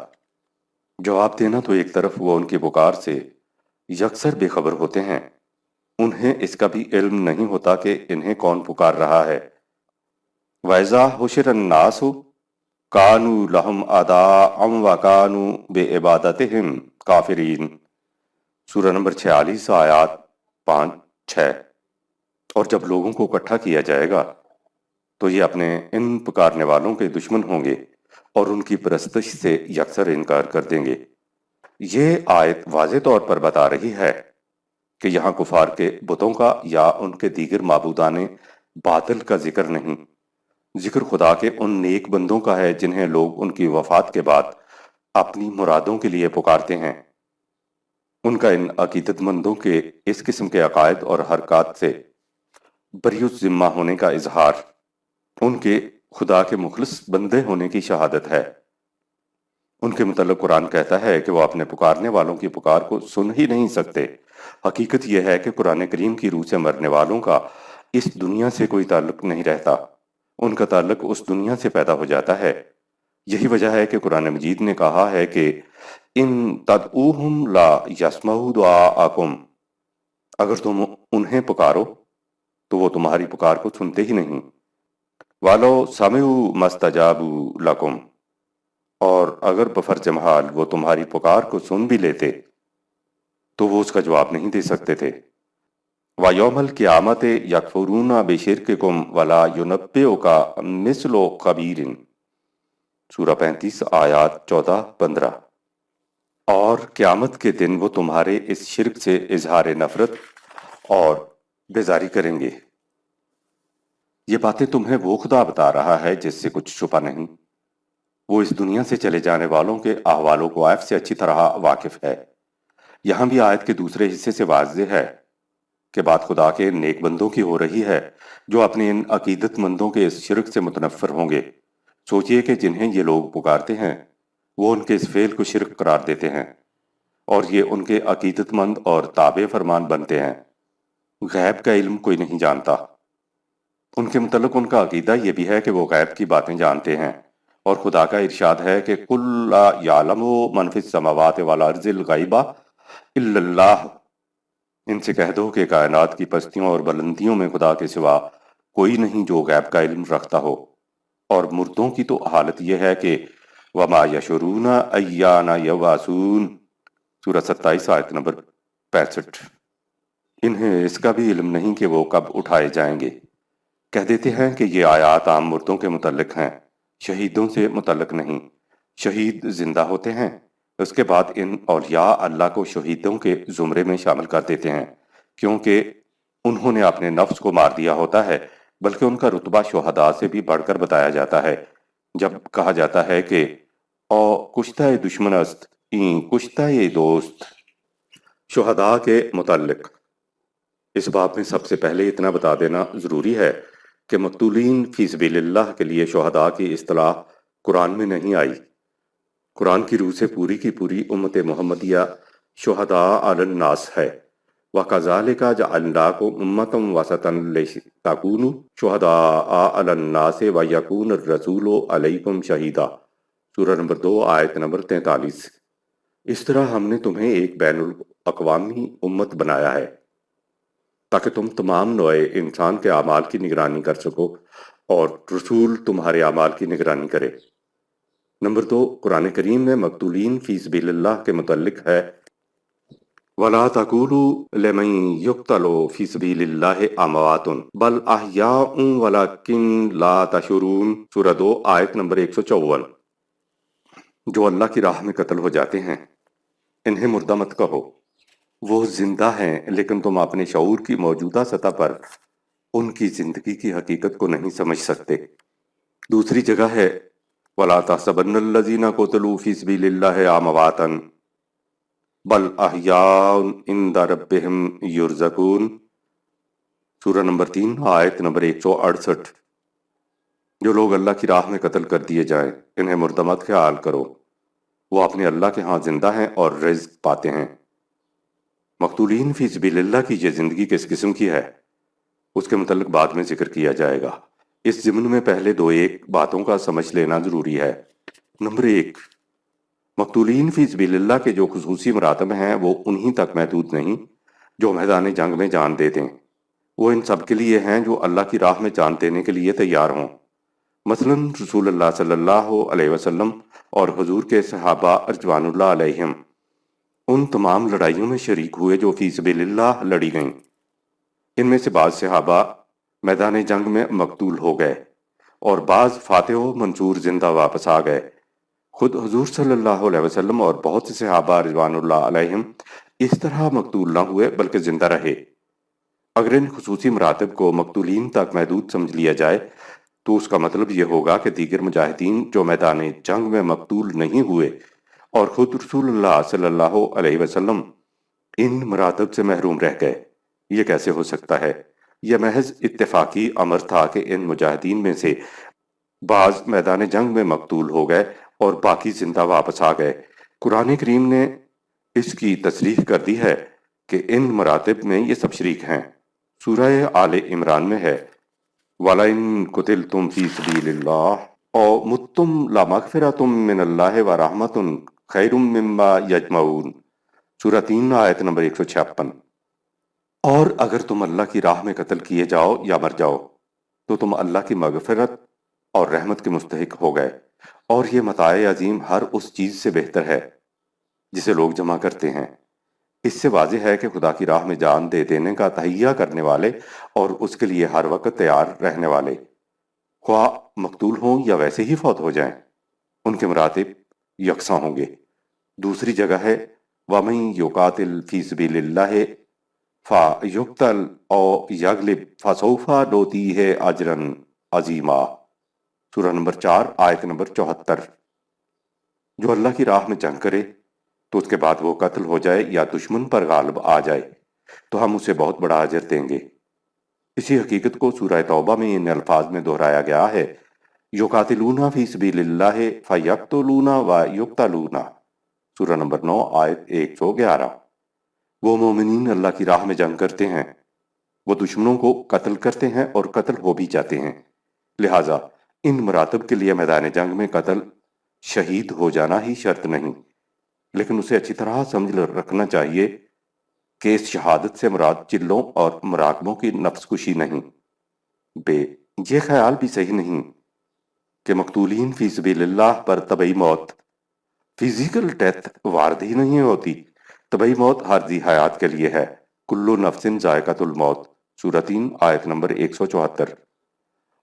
A: جواب دینا تو ایک طرف وہ ان کی پکار سے یکسر بے خبر ہوتے ہیں، انہیں اس کا بھی علم نہیں ہوتا کہ انہیں کون پکار رہا ہے۔ وَإِذَا حُشِرَ النَّاسُ كَانُوا لَهُمْ أَعْدَاءً وَكَانُوا بِعِبَادَتِهِمْ كَافِرِينَ۔ سورہ نمبر 46 آیات 5-6۔ اور جب لوگوں کو اکٹھا کیا جائے گا تو یہ اپنے ان پکارنے والوں کے دشمن ہوں گے اور ان کی پرستش سے یکسر انکار کر دیں گے۔ یہ آیت واضح طور پر بتا رہی ہے کہ یہاں کفار کے بتوں کا یا ان کے دیگر معبودان باطل کا ذکر نہیں، ذکر خدا کے ان نیک بندوں کا ہے جنہیں لوگ ان کی وفات کے بعد اپنی مرادوں کے لیے پکارتے ہیں۔ ان کا ان عقیدت مندوں کے اس قسم کے عقائد اور حرکات سے بری الذمہ ہونے کا اظہار ان کے خدا کے مخلص بندے ہونے کی شہادت ہے۔ ان کے متعلق قرآن کہتا ہے کہ وہ اپنے پکارنے والوں کی پکار کو سن ہی نہیں سکتے۔ حقیقت یہ ہے کہ قرآن کریم کی روح سے مرنے والوں کا اس دنیا سے کوئی تعلق نہیں رہتا، ان کا تعلق اس دنیا سے پیدا ہو جاتا ہے۔ یہی وجہ ہے کہ قرآن مجید نے کہا ہے کہ ان تدعوہم لا یسمعوا دعاءکم، اگر تم انہیں پکارو تو وہ تمہاری پکار کو سنتے ہی نہیں۔ وَلَوْ سَمِعُوا مَا اسْتَجَابُوا لَكُمْ، اور اگر بفرض محال وہ تمہاری پکار کو سن بھی لیتے تو وہ اس کا جواب نہیں دے سکتے تھے۔ وَيَوْمَ الْقِيَامَةِ يَكْفُرُونَ بِشِرْكِكُمْ وَلَا يُنَبِّئُكَ مِثْلُ خَبِيرٍ۔ سورہ 35 آیات 14-15۔ اور قیامت کے دن وہ تمہارے اس شرک سے اظہار نفرت اور بیزاری کریں گے۔ یہ باتیں تمہیں وہ خدا بتا رہا ہے جس سے کچھ چھپا نہیں، وہ اس دنیا سے چلے جانے والوں کے احوال و قوائف سے اچھی طرح واقف ہے۔ یہاں بھی آیت کے دوسرے حصے سے واضح ہے کہ بات خدا کے نیک بندوں کی ہو رہی ہے جو اپنے ان عقیدت مندوں کے اس شرک سے متنفر ہوں گے۔ سوچئے کہ جنہیں یہ لوگ پکارتے ہیں وہ ان کے اس فعل کو شرک قرار دیتے ہیں اور یہ ان کے عقیدت مند اور تابع فرمان بنتے ہیں۔ غیب کا علم کوئی نہیں جانتا، ان کے متعلق ان کا عقیدہ یہ بھی ہے کہ وہ غیب کی باتیں جانتے ہیں، اور خدا کا ارشاد ہے کہ قُل لَا يَعْلَمُ مَنْ فِي السَّمَاوَاتِ وَالْأَرْضِ الْغَيْبَ إِلَّا اللَّهُ۔ ان سے کہہ دو کہ کائنات کی پستیوں اور بلندیوں میں خدا کے سوا کوئی نہیں جو غیب کا علم رکھتا ہو، اور مردوں کی تو حالت یہ ہے کہ وَمَا يَشْعُرُونَ أَيَّانَ يُبْعَثُونَ، سورہ 27 آیت نمبر 65۔ انہیں اس کا بھی علم نہیں کہ وہ کب اٹھائے جائیں گے۔ کہہ دیتے ہیں کہ یہ آیات عام مردوں کے متعلق ہیں، شہیدوں سے متعلق نہیں۔ شہید زندہ ہوتے ہیں، اس کے بعد ان اولیاء اللہ کو شہیدوں کے زمرے میں شامل کر دیتے ہیں، کیونکہ انہوں نے اپنے نفس کو مار دیا ہوتا ہے، بلکہ ان کا رتبہ شہداء سے بھی بڑھ کر بتایا جاتا ہے جب کہا جاتا ہے کہ او کشتہ دشمن است این کشتہ دوست۔ شہداء کے متعلق اس باب میں سب سے پہلے اتنا بتا دینا ضروری ہے کہ مقتولین فی سبیل اللہ کے لیے شہداء کی اصطلاح قرآن میں نہیں آئی۔ قرآن کی روح سے پوری کی پوری امت محمدیہ شہداء علی الناس ہے۔ وَكَذَلِكَ جَعَلْنَاكُمْ أُمَّةً وَسَطًا لِتَكُونُوا شُهَدَاءَ عَلَى النَّاسِ وَيَكُونَ الرَّسُولُ عَلَيْكُمْ شَهِيدًا، سورہ نمبر 2 آیت نمبر 43۔ اس طرح ہم نے تمہیں ایک بین الاقوامی امت بنایا ہے تاکہ تم تمام نوع انسان کے اعمال کی نگرانی کر سکو اور رسول تمہارے اعمال کی نگرانی کرے۔ نمبر 2، قرآن کریم میں مقتولین فی سبیل اللہ کے متعلق ہے وَلَا تَقُولُوا لِمَن يُقْتَلُ فِي سَبِيلِ اللَّهِ أَمْوَاتٌ بَلْ أَحْيَاءٌ وَلَكِنْ لَا تَشْعُرُونَ، سورہ 2 آیت نمبر 154۔ جو اللہ کی راہ میں قتل ہو جاتے ہیں انہیں مردہ مت کہو، وہ زندہ ہیں، لیکن تم اپنے شعور کی موجودہ سطح پر ان کی زندگی کی حقیقت کو نہیں سمجھ سکتے۔ دوسری جگہ ہے وَلَا تَحْسَبَنَّ الَّذِينَ قُتِلُوا فِي سَبِيلِ اللَّهِ أَمْوَاتًا بَلْ أَحْيَاءٌ عِندَ رَبِّهِمْ يُرْزَقُونَ، سورہ نمبر 3 آیت نمبر 168۔ جو لوگ اللہ کی راہ میں قتل کر دیے جائیں انہیں مردہ مت خیال کرو، وہ اپنے اللہ کے ہاں زندہ ہیں اور رزق پاتے ہیں۔ مقتولین فی سبیل اللہ کی یہ زندگی کس قسم کی ہے اس کے متعلق بعد میں ذکر کیا جائے گا۔ اس ضمن میں پہلے دو ایک باتوں کا سمجھ لینا ضروری ہے۔ نمبر 1، مقتولین فی سبیل اللہ کے جو خصوصی مراتب ہیں وہ انہی تک محدود نہیں جو میدان جنگ میں جان دے دیں، وہ ان سب کے لیے ہیں جو اللہ کی راہ میں جان دینے کے لیے تیار ہوں۔ مثلا رسول اللہ صلی اللہ علیہ وسلم اور حضور کے صحابہ رضوان اللہ علیہم ان تمام لڑائیوں میں شریک ہوئے جو فی سبیل اللہ لڑی گئیں۔ ان میں سے بعض صحابہ میدان جنگ میں مقتول ہو گئے اور بعض فاتح و منصور زندہ واپس آ گئے۔ خود حضور صلی اللہ علیہ وسلم اور بہت سے صحابہ رضوان اللہ علیہم اس طرح مقتول نہ ہوئے بلکہ زندہ رہے۔ اگر ان خصوصی مراتب کو مقتولین تک محدود سمجھ لیا جائے تو اس کا مطلب یہ ہوگا کہ دیگر مجاہدین جو میدان جنگ میں مقتول نہیں ہوئے اور خود رسول اللہ صلی اللہ علیہ وسلم ان مراتب سے محروم رہ گئے۔ یہ کیسے ہو سکتا ہے؟ یہ محض اتفاقی امر تھا کہ ان مجاہدین میں سے بعض میدان جنگ میں مقتول ہو گئے اور باقی زندہ واپس آ گئے۔ قرآن کریم نے اس کی تصریح کر دی ہے کہ ان مراتب میں یہ سب شریک ہیں۔ سورہ آل عمران میں ہے وَلَئِن قُتِلْتُمْ فِي سَبِيلِ اللَّهِ أَوْ مُتُّمْ لَمَغْفِرَةٌ مِّنَ اللَّهِ وَرَحْمَةٌ خَيْرٌ مِّمَّا يَجْمَعُونَ، سورہ 3 آیت نمبر 156۔ اور اگر تم اللہ کی راہ میں قتل کیے جاؤ یا مر جاؤ تو تم اللہ کی مغفرت اور رحمت کے مستحق ہو گئے، اور یہ متاع عظیم ہر اس چیز سے بہتر ہے جسے لوگ جمع کرتے ہیں۔ اس سے واضح ہے کہ خدا کی راہ میں جان دے دینے کا تہیہ کرنے والے اور اس کے لیے ہر وقت تیار رہنے والے، خواہ مقتول ہوں یا ویسے ہی فوت ہو جائیں، ان کے مراتب یکساں ہوں گے۔ دوسری جگہ ہے وَمَن يُقَاتِلْ فِي سَبِيلِ اللَّهِ فَيُقْتَلْ أَوْ يَغْلِبْ فَسَوْفَ نُؤْتِيهِ أَجْرًا عَظِيمًا، سورہ نمبر 4 آیت نمبر 74۔ جو اللہ کی راہ میں جنگ کرے تو اس کے بعد وہ قتل ہو جائے یا دشمن پر غالب آ جائے تو ہم اسے بہت بڑا اجر دیں گے۔ اسی حقیقت کو سورہ توبہ میں ان الفاظ میں دہرایا گیا ہے یقاتلون فی سبیل اللہ فیقتلون ویقتلون، سورہ نمبر 9 آیت 111۔ وہ مومنین اللہ کی راہ میں جنگ کرتے ہیں وہ دشمنوں کو قتل کرتے ہیں اور قتل ہو بھی جاتے ہیں، لہٰذا ان مراتب کے لیے میدان جنگ میں قتل شہید ہو جانا ہی شرط نہیں، لیکن اسے اچھی طرح سمجھ رکھنا چاہیے کہ اس شہادت سے مراد چلوں اور مراقبوں کی نفس کشی نہیں۔ بے یہ خیال بھی صحیح نہیں کہ مقتولین فی سبیل اللہ پر طبعی موت، فزیکل ڈیتھ وارد ہی نہیں ہوتی، طبعی موت ہر ذی حیات کے لیے ہے۔ کلو نفس ذائقۃ الموت، سورہ 3 آیت نمبر 174۔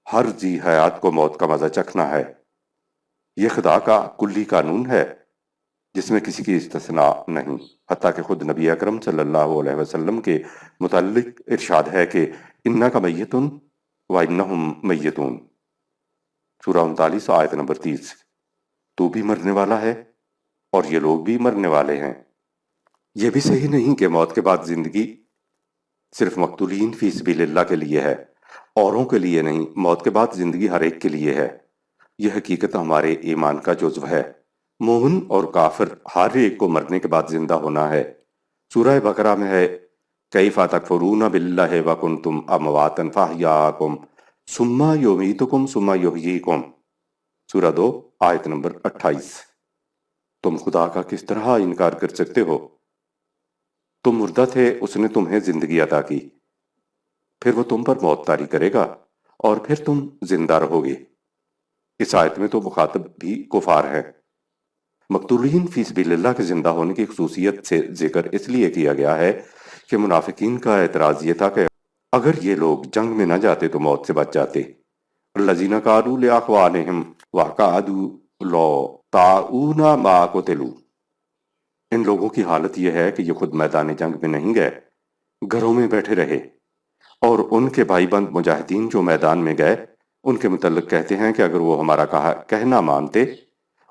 A: ہر ذی حیات کو موت کا مزہ چکھنا ہے، یہ خدا کا کلی قانون ہے جس میں کسی کی استثناء نہیں، حتیٰ کہ خود نبی اکرم صلی اللہ علیہ وسلم کے متعلق ارشاد ہے کہ انک میت و انہم میتون، سورہ 39 آیت نمبر 30۔ تو بھی مرنے والا ہے اور یہ لوگ بھی مرنے والے ہیں۔ یہ بھی صحیح نہیں کہ موت کے بعد زندگی صرف مقتولین فی سبیل اللہ کے لیے ہے، اوروں کے لیے نہیں۔ موت کے بعد زندگی ہر ایک کے لیے ہے، یہ حقیقت ہمارے ایمان کا جزو ہے۔ مومن اور کافر ہر ایک کو مرنے کے بعد زندہ ہونا ہے۔ سورہ بقرہ میں ہے کیف تکفرون باللہ وکنتم امواتا فاحیاکم ثم یمیتکم ثم یحییکم، سورہ 2 آیت نمبر 28۔ تم خدا کا کس طرح انکار کر سکتے ہو؟ تم مردہ تھے، اس نے تمہیں زندگی عطا کی، پھر وہ تم پر موت طاری کرے گا اور پھر تم زندہ رہو گے۔ اس آیت میں تو مخاطب بھی کفار ہے۔ مقتولین فی سبیل اللہ کے زندہ ہونے کی خصوصیت سے ذکر اس لیے کیا گیا ہے کہ منافقین کا اعتراض یہ تھا کہ اگر یہ لوگ جنگ میں نہ جاتے تو موت سے بچ جاتے۔ الذین قالوا لاخوانہم وقعدوا لو طاعون ما قتلوا، ان لوگوں کی حالت یہ ہے کہ یہ خود میدان جنگ میں نہیں گئے، گھروں میں بیٹھے رہے، اور ان کے بھائی بند مجاہدین جو میدان میں گئے ان کے متعلق کہتے ہیں کہ اگر وہ ہمارا کہنا مانتے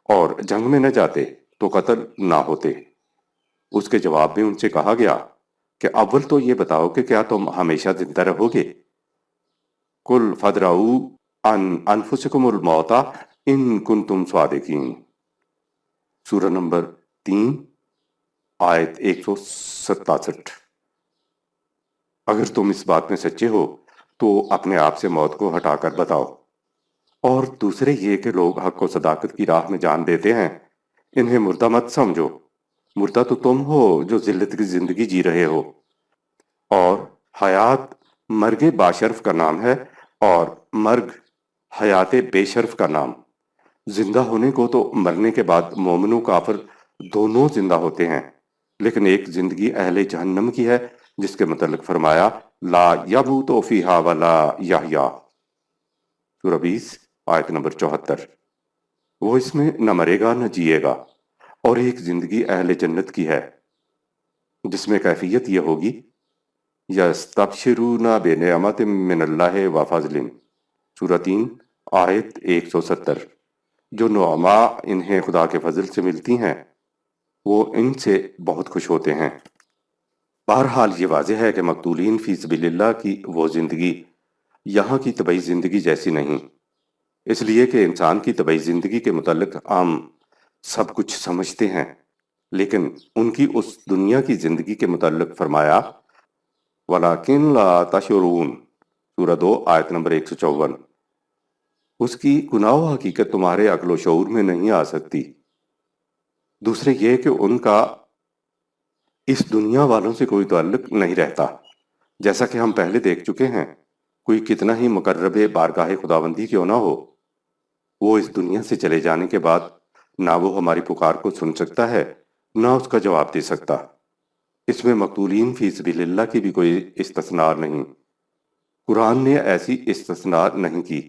A: اور جنگ میں نہ جاتے تو قتل نہ ہوتے۔ اس کے جواب میں ان سے کہا گیا کہ اول تو یہ بتاؤ کہ کیا تم ہمیشہ زندہ رہو گے؟ قل فادرؤوا عن انفسکم الموت ان کنتم صادقین، سورہ نمبر 3 آیت 167۔ اگر تم اس بات میں سچے ہو تو اپنے آپ سے موت کو ہٹا کر بتاؤ۔ اور دوسرے یہ کہ لوگ حق و صداقت کی راہ میں جان دیتے ہیں، انہیں مردہ مت سمجھو، مردہ تو تم ہو جو ذلت کی زندگی جی رہے ہو، اور حیات مرگ باشرف کا نام ہے اور مرگ حیات بے شرف کا نام۔ زندہ ہونے کو تو مرنے کے بعد مومن و کافر دونوں زندہ ہوتے ہیں، لیکن ایک زندگی اہل جہنم کی ہے جس کے متعلق فرمایا لا یموت فیہا ولا یحییٰ، سورہ 20 آیت نمبر 74۔ وہ اس میں نہ مرے گا نہ جیے گا۔ اور ایک زندگی اہل جنت کی ہے جس میں کیفیت یہ ہوگی یستبشرون بنعمت من اللہ وفضل، سورہ 3 آیت 170۔ جو نعما انہیں خدا کے فضل سے ملتی ہیں وہ ان سے بہت خوش ہوتے ہیں۔ بہرحال یہ واضح ہے کہ مقتولین فی سبیل اللہ کی وہ زندگی یہاں کی طبعی زندگی جیسی نہیں، اس لیے کہ انسان کی طبعی زندگی کے متعلق ہم سب کچھ سمجھتے ہیں، لیکن ان کی اس دنیا کی زندگی کے متعلق فرمایا وَلَٰكِن لَا تَشْعُرُونَ، سورہ 2 آیت نمبر 154۔ اس کی گناہ و حقیقت تمہارے عقل و شعور میں نہیں آ سکتی۔ دوسرے یہ کہ ان کا اس دنیا والوں سے کوئی تعلق نہیں رہتا، جیسا کہ ہم پہلے دیکھ چکے ہیں۔ کوئی کتنا ہی مقرب بارگاہ خداوندی کیوں نہ ہو، وہ اس دنیا سے چلے جانے کے بعد نہ وہ ہماری پکار کو سن سکتا ہے نہ اس کا جواب دے سکتا۔ اس میں مقتولین فی سبیل اللہ کی بھی کوئی استثناء نہیں، قرآن نے ایسی استثناء نہیں کی۔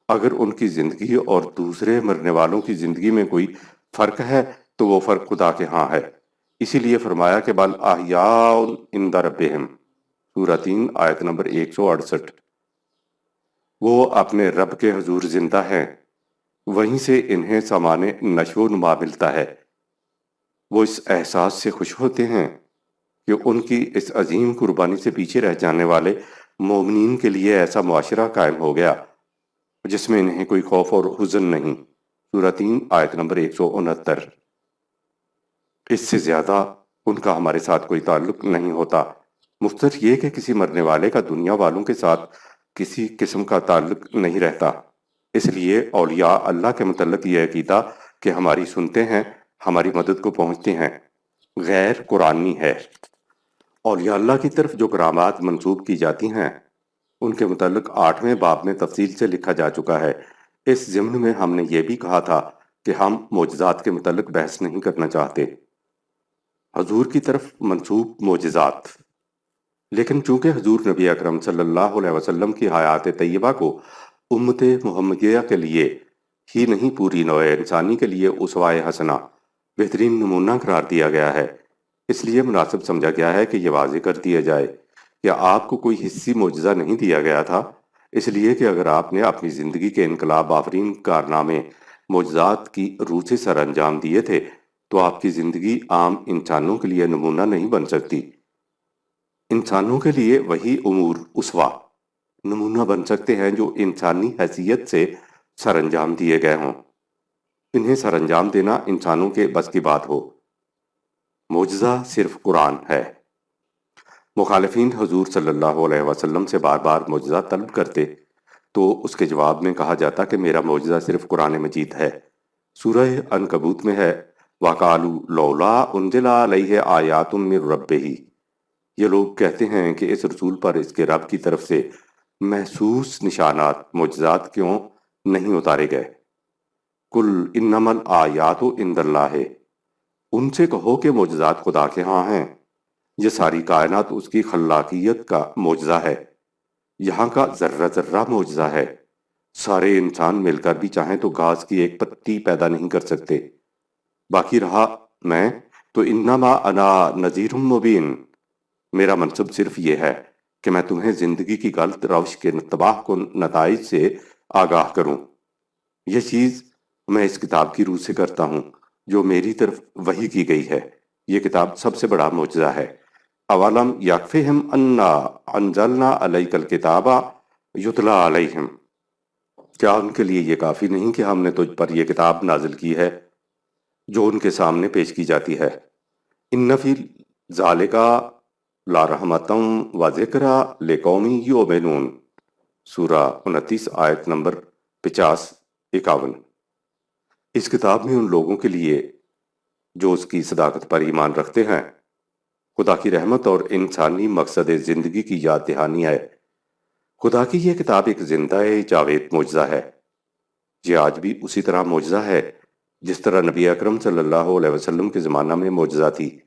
A: اگر ان کی زندگی اور دوسرے مرنے والوں کی زندگی میں کوئی فرق ہے تو وہ فرق خدا کے ہاں ہے، اسی لیے فرمایا کہ بل احیاء عند ربہم، سورہ 3 آیت نمبر 168۔ وہ اپنے رب کے حضور زندہ ہیں، وہیں سے انہیں سامان نشو و نما ملتا ہے۔ وہ اس احساس سے خوش ہوتے ہیں کہ ان کی اس عظیم قربانی سے پیچھے رہ جانے والے مومنین کے لیے ایسا معاشرہ قائم ہو گیا جس میں انہیں کوئی خوف اور حزن نہیں، سورہ 3 آیت نمبر 169۔ اس سے زیادہ ان کا ہمارے ساتھ کوئی تعلق نہیں ہوتا۔ مختصر یہ کہ کسی مرنے والے کا دنیا والوں کے ساتھ کسی قسم کا تعلق نہیں رہتا۔ اس لیے اولیاء اللہ کے متعلق یہ عقیدہ کہ ہماری سنتے ہیں، ہماری مدد کو پہنچتے ہیں، غیر قرآنی ہے۔ اولیاء اللہ کی طرف جو کرامات منسوب کی جاتی ہیں ان کے متعلق 8ویں باب میں تفصیل سے لکھا جا چکا ہے۔ اس ضمن میں ہم نے یہ بھی کہا تھا کہ ہم معجزات کے متعلق بحث نہیں کرنا چاہتے، حضور کی طرف منسوب معجزات۔ لیکن چونکہ حضور نبی اکرم صلی اللہ علیہ وسلم کی حیات طیبہ کو امت محمدیہ کے لیے ہی نہیں پوری نوع انسانی کے لیے اسوہ حسنہ، بہترین نمونہ قرار دیا گیا ہے، اس لیے مناسب سمجھا گیا ہے کہ یہ واضح کر دیا جائے کہ آپ کو کوئی حصی معجزہ نہیں دیا گیا تھا، اس لیے کہ اگر آپ نے اپنی زندگی کے انقلاب آفرین کارنامے معجزات کی روح سے سر انجام دیے تھے تو آپ کی زندگی عام انسانوں کے لیے نمونہ نہیں بن سکتی۔ انسانوں کے لیے وہی امور اسوہ نمونہ بن سکتے ہیں جو انسانی حیثیت سے سر انجام دیے گئے ہوں، انہیں سر انجام دینا انسانوں کے بس کی بات ہو۔ معجزہ صرف قرآن ہے۔ مخالفین حضور صلی اللہ علیہ وسلم سے بار بار معجزہ طلب کرتے تو اس کے جواب میں کہا جاتا کہ میرا معجزہ صرف قرآن مجید ہے۔ سورہ عنکبوت میں ہے وَقَالُوا لَوْلَا أُنزِلَ عَلَيْهِ آيَاتٌ مِّن رَبِّهِ۔ یہ لوگ کہتے ہیں کہ اس رسول پر اس کے رب کی طرف سے محسوس نشانات معجزات کیوں نہیں اتارے گئے؟ قُلْ إِنَّمَا الْآيَاتُ عِندَ اللَّهِ، ان سے کہو کہ معجزات خدا کے ہاں ہیں، یہ ساری کائنات اس کی خلاقیت کا معجزہ ہے، یہاں کا ذرہ ذرہ معجزہ ہے، سارے انسان مل کر بھی چاہیں تو گھاس کی ایک پتی پیدا نہیں کر سکتے۔ باقی رہا میں تو انما انا نذیر مبین، میرا منصب صرف یہ ہے کہ میں تمہیں زندگی کی غلط روش کے تباہ کن نتائج سے آگاہ کروں۔ یہ چیز میں اس کتاب کی روح سے کرتا ہوں جو میری طرف وحی کی گئی ہے، یہ کتاب سب سے بڑا معجزہ ہے۔ اولم یکفہم انا انزلنا علیک الکتاب یتلی علیہم، کیا ان کے لیے یہ کافی نہیں کہ ہم نے تجھ پر یہ کتاب نازل کی ہے جو ان کے سامنے پیش کی جاتی ہے؟ ان فی ذالک لرحمۃ و ذکری لقوم یؤمنون، سورہ 29 آیت نمبر 50-51۔ اس کتاب میں ان لوگوں کے لیے جو اس کی صداقت پر ایمان رکھتے ہیں خدا کی رحمت اور انسانی مقصد زندگی کی یاد دہانی ہے۔ خدا کی یہ کتاب ایک زندہ جاوید معجزہ ہے، یہ آج بھی اسی طرح معجزہ ہے جس طرح نبی اکرم صلی اللہ علیہ وسلم کے زمانہ میں معجزہ تھی۔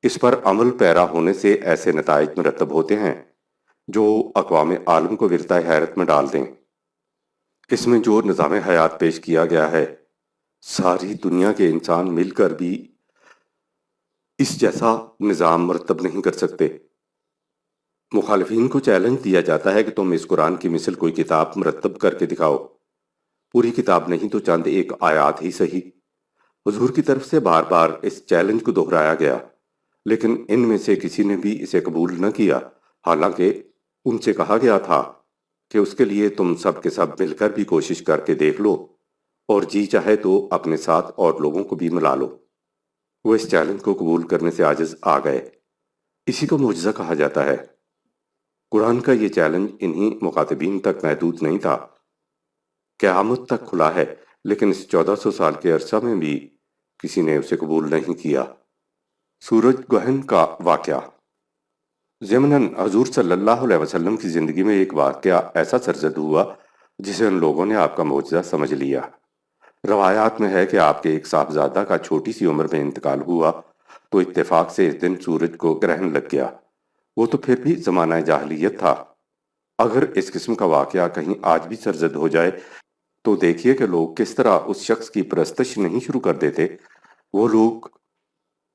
A: اس پر عمل پیرا ہونے سے ایسے نتائج مرتب ہوتے ہیں جو اقوام عالم کو ورطۂ حیرت میں ڈال دیں۔ اس میں جو نظام حیات پیش کیا گیا ہے ساری دنیا کے انسان مل کر بھی اس جیسا نظام مرتب نہیں کر سکتے۔ مخالفین کو چیلنج دیا جاتا ہے کہ تم اس قرآن کی مثل کوئی کتاب مرتب کر کے دکھاؤ، پوری کتاب نہیں تو چند ایک آیات ہی صحیح۔ حضور کی طرف سے بار بار اس چیلنج کو دہرایا گیا لیکن ان میں سے کسی نے بھی اسے قبول نہ کیا، حالانکہ ان سے کہا گیا تھا کہ اس کے لیے تم سب کے سب مل کر بھی کوشش کر کے دیکھ لو اور جی چاہے تو اپنے ساتھ اور لوگوں کو بھی ملا لو۔ وہ اس چیلنج کو قبول کرنے سے عاجز آ گئے، اسی کو معجزہ کہا جاتا ہے۔ قرآن کا یہ چیلنج انہی مخاطبین تک محدود نہیں تھا، قیامت تک کھلا ہے، لیکن اس 1400 سال کے عرصہ میں بھی کسی نے اسے قبول نہیں کیا۔ سورج گہن کا واقعہ۔ ضمناً حضور صلی اللہ علیہ وسلم کی زندگی میں ایک واقعہ ایسا سرزد ہوا جسے ان لوگوں نے آپ کا معجزہ سمجھ لیا۔ روایات میں ہے کہ آپ کے ایک صاحبزادہ کا چھوٹی سی عمر میں انتقال ہوا تو اتفاق سے اس دن سورج کو گرہن لگ گیا۔ وہ تو پھر بھی زمانہ جاہلیت تھا، اگر اس قسم کا واقعہ کہیں آج بھی سرزد ہو جائے تو دیکھیے کہ لوگ کس طرح اس شخص کی پرستش نہیں شروع کر دیتے۔ وہ لوگ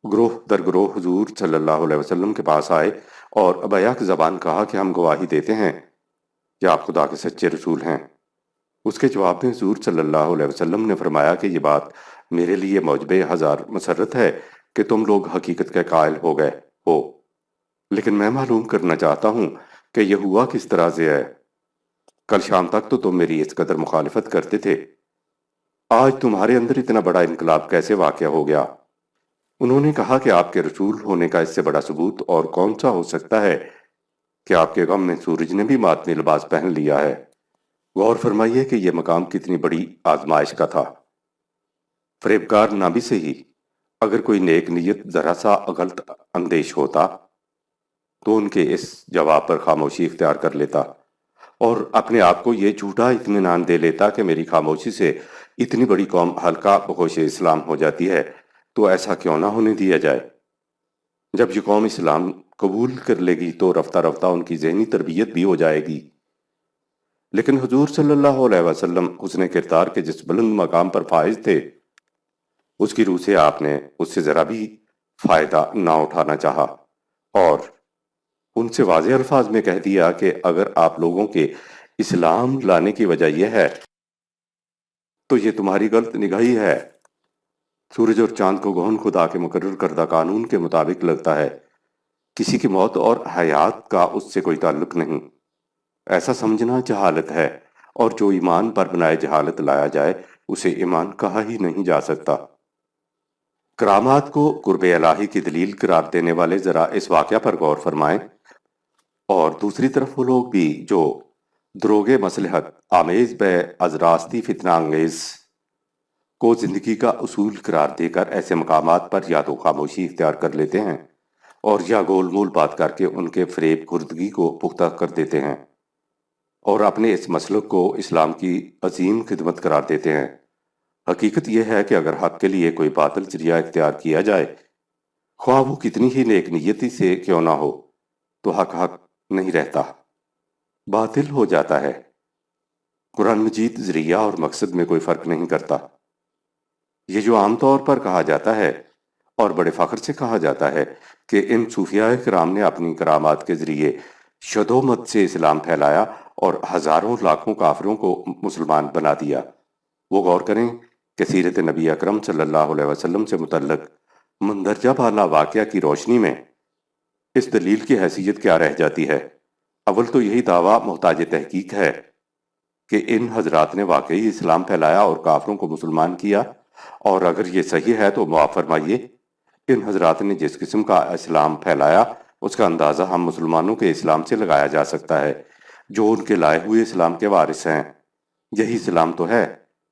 A: گروہ در گروہ حضور صلی اللہ علیہ وسلم کے پاس آئے اور بیک زبان کہا کہ ہم گواہی دیتے ہیں کہ آپ خدا کے سچے رسول ہیں۔ اس کے جواب میں حضور صلی اللہ علیہ وسلم نے فرمایا کہ یہ بات میرے لیے موجب ہزار مسرت ہے کہ تم لوگ حقیقت کے قائل ہو گئے ہو، لیکن میں معلوم کرنا چاہتا ہوں کہ یہ ہوا کس طرح سے ہے۔ کل شام تک تو تم میری اس قدر مخالفت کرتے تھے، آج تمہارے اندر اتنا بڑا انقلاب کیسے واقع ہو گیا؟ انہوں نے کہا کہ آپ کے رسول ہونے کا اس سے بڑا ثبوت اور کون سا ہو سکتا ہے کہ آپ کے غم میں سورج نے بھی ماتمی لباس پہن لیا ہے۔ غور فرمائیے کہ یہ مقام کتنی بڑی آزمائش کا تھا۔ فریبکار نہ بھی صحیح، اگر کوئی نیک نیت ذرا سا غلط اندیش ہوتا تو ان کے اس جواب پر خاموشی اختیار کر لیتا اور اپنے آپ کو یہ جھوٹا اطمینان دے لیتا کہ میری خاموشی سے اتنی بڑی قوم ہلکا بہوش اسلام ہو جاتی ہے، تو ایسا کیوں نہ ہونے دیا جائے۔ جب یہ قوم اسلام قبول کر لے گی تو رفتہ رفتہ ان کی ذہنی تربیت بھی ہو جائے گی۔ لیکن حضور صلی اللہ علیہ وسلم حسن کردار کے جس بلند مقام پر فائز تھے، اس کی روح سے آپ نے اس سے ذرا بھی فائدہ نہ اٹھانا چاہا اور ان سے واضح الفاظ میں کہہ دیا کہ اگر آپ لوگوں کے اسلام لانے کی وجہ یہ ہے تو یہ تمہاری غلط نگاہی ہے۔ سورج اور چاند کو گہن خدا کے مقرر کردہ قانون کے مطابق لگتا ہے، کسی کی موت اور حیات کا اس سے کوئی تعلق نہیں۔ ایسا سمجھنا جہالت ہے، اور جو ایمان پر بنائے جہالت لایا جائے اسے ایمان کہا ہی نہیں جا سکتا۔ کرامات کو قرب الہی کی دلیل قرار دینے والے ذرا اس واقعہ پر غور فرمائیں، اور دوسری طرف وہ لوگ بھی جو دروغ مصلحت آمیز بے از راستی فتنہ انگیز کو زندگی کا اصول قرار دے کر ایسے مقامات پر یا تو خاموشی اختیار کر لیتے ہیں اور یا گول مول بات کر کے ان کے فریب خوردگی کو پختہ کر دیتے ہیں اور اپنے اس مسلک کو اسلام کی عظیم خدمت قرار دیتے ہیں۔ حقیقت یہ ہے کہ اگر حق کے لیے کوئی باطل ذریعہ اختیار کیا جائے، خواہ وہ کتنی ہی نیک نیتی سے کیوں نہ ہو، تو حق حق نہیں رہتا، باطل ہو جاتا ہے۔ قرآن مجید ذریعہ اور مقصد میں کوئی فرق نہیں کرتا۔ یہ جو عام طور پر کہا جاتا ہے اور بڑے فخر سے کہا جاتا ہے کہ ان صوفیاء کرام نے اپنی کرامات کے ذریعے شدومت سے اسلام پھیلایا اور ہزاروں لاکھوں کافروں کو مسلمان بنا دیا، وہ غور کریں کہ سیرت نبی اکرم صلی اللہ علیہ وسلم سے متعلق مندرجہ بالا واقعہ کی روشنی میں اس دلیل کی حیثیت کیا رہ جاتی ہے۔ اول تو یہی دعویٰ محتاج تحقیق ہے کہ ان حضرات نے واقعی اسلام پھیلایا اور کافروں کو مسلمان کیا، اور اگر یہ صحیح ہے تو معاف فرمائیے، ان حضرات نے جس قسم کا اسلام پھیلایا اس کا اندازہ ہم مسلمانوں کے اسلام سے لگایا جا سکتا ہے، جو ان کے لائے ہوئے اسلام کے وارث ہیں۔ یہی اسلام تو ہے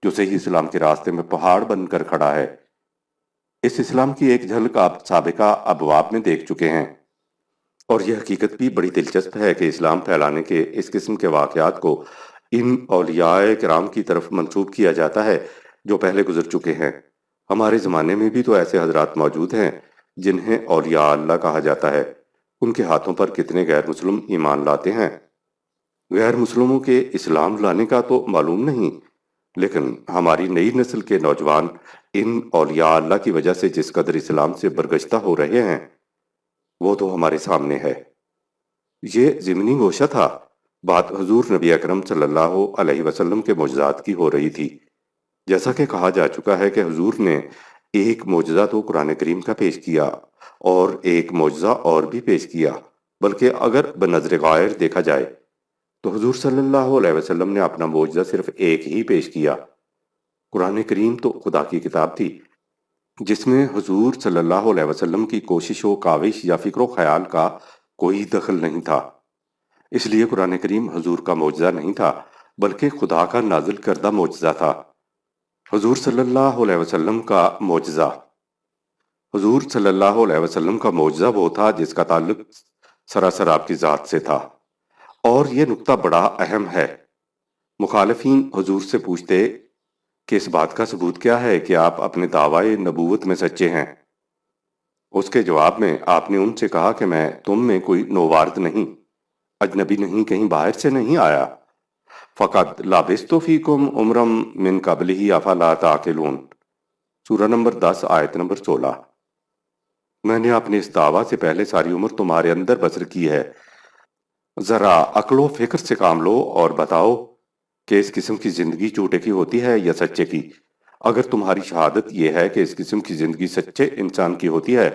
A: جو صحیح اسلام کے راستے میں پہاڑ بن کر کھڑا ہے۔ اس اسلام کی ایک جھلک آپ سابقہ ابواب میں دیکھ چکے ہیں، اور یہ حقیقت بھی بڑی دلچسپ ہے کہ اسلام پھیلانے کے اس قسم کے واقعات کو ان اولیاء کرام کی طرف منسوب کیا جاتا ہے جو پہلے گزر چکے ہیں۔ ہمارے زمانے میں بھی تو ایسے حضرات موجود ہیں جنہیں اولیاء اللہ کہا جاتا ہے، ان کے ہاتھوں پر کتنے غیر مسلم ایمان لاتے ہیں۔ غیر مسلموں کے اسلام لانے کا تو معلوم نہیں، لیکن ہماری نئی نسل کے نوجوان ان اولیاء اللہ کی وجہ سے جس قدر اسلام سے برگشتہ ہو رہے ہیں وہ تو ہمارے سامنے ہے۔ یہ ضمنی گوشہ تھا، بات حضور نبی اکرم صلی اللہ علیہ وسلم کے معجزات کی ہو رہی تھی۔ جیسا کہ کہا جا چکا ہے کہ حضور نے ایک معجزہ تو قرآن کریم کا پیش کیا اور ایک معجزہ اور بھی پیش کیا، بلکہ اگر بنظر غائر دیکھا جائے تو حضور صلی اللہ علیہ وسلم نے اپنا معجزہ صرف ایک ہی پیش کیا۔ قرآن کریم تو خدا کی کتاب تھی جس میں حضور صلی اللہ علیہ وسلم کی کوشش و کاوش یا فکر و خیال کا کوئی دخل نہیں تھا، اس لیے قرآن کریم حضور کا معجزہ نہیں تھا بلکہ خدا کا نازل کردہ معجزہ تھا۔ حضور صلی اللہ علیہ وسلم کا معجزہ حضور صلی اللہ علیہ وسلم کا معجزہ وہ تھا جس کا تعلق سراسر آپ کی ذات سے تھا، اور یہ نقطہ بڑا اہم ہے۔ مخالفین حضور سے پوچھتے کہ اس بات کا ثبوت کیا ہے کہ آپ اپنے دعوی نبوت میں سچے ہیں؟ اس کے جواب میں آپ نے ان سے کہا کہ میں تم میں کوئی نووارد نہیں، اجنبی نہیں، کہیں باہر سے نہیں آیا۔ فقط لابثت فیکم عمرا من قبلہ افلا تعقلون، سورہ نمبر 10 آیت نمبر 16۔ میں نے اپنے اس دعویٰ سے پہلے ساری عمر تمہارے اندر بسر کی ہے، ذرا عقل و فکر سے کام لو اور بتاؤ کہ اس قسم کی زندگی جھوٹے کی ہوتی ہے یا سچے کی۔ اگر تمہاری شہادت یہ ہے کہ اس قسم کی زندگی سچے انسان کی ہوتی ہے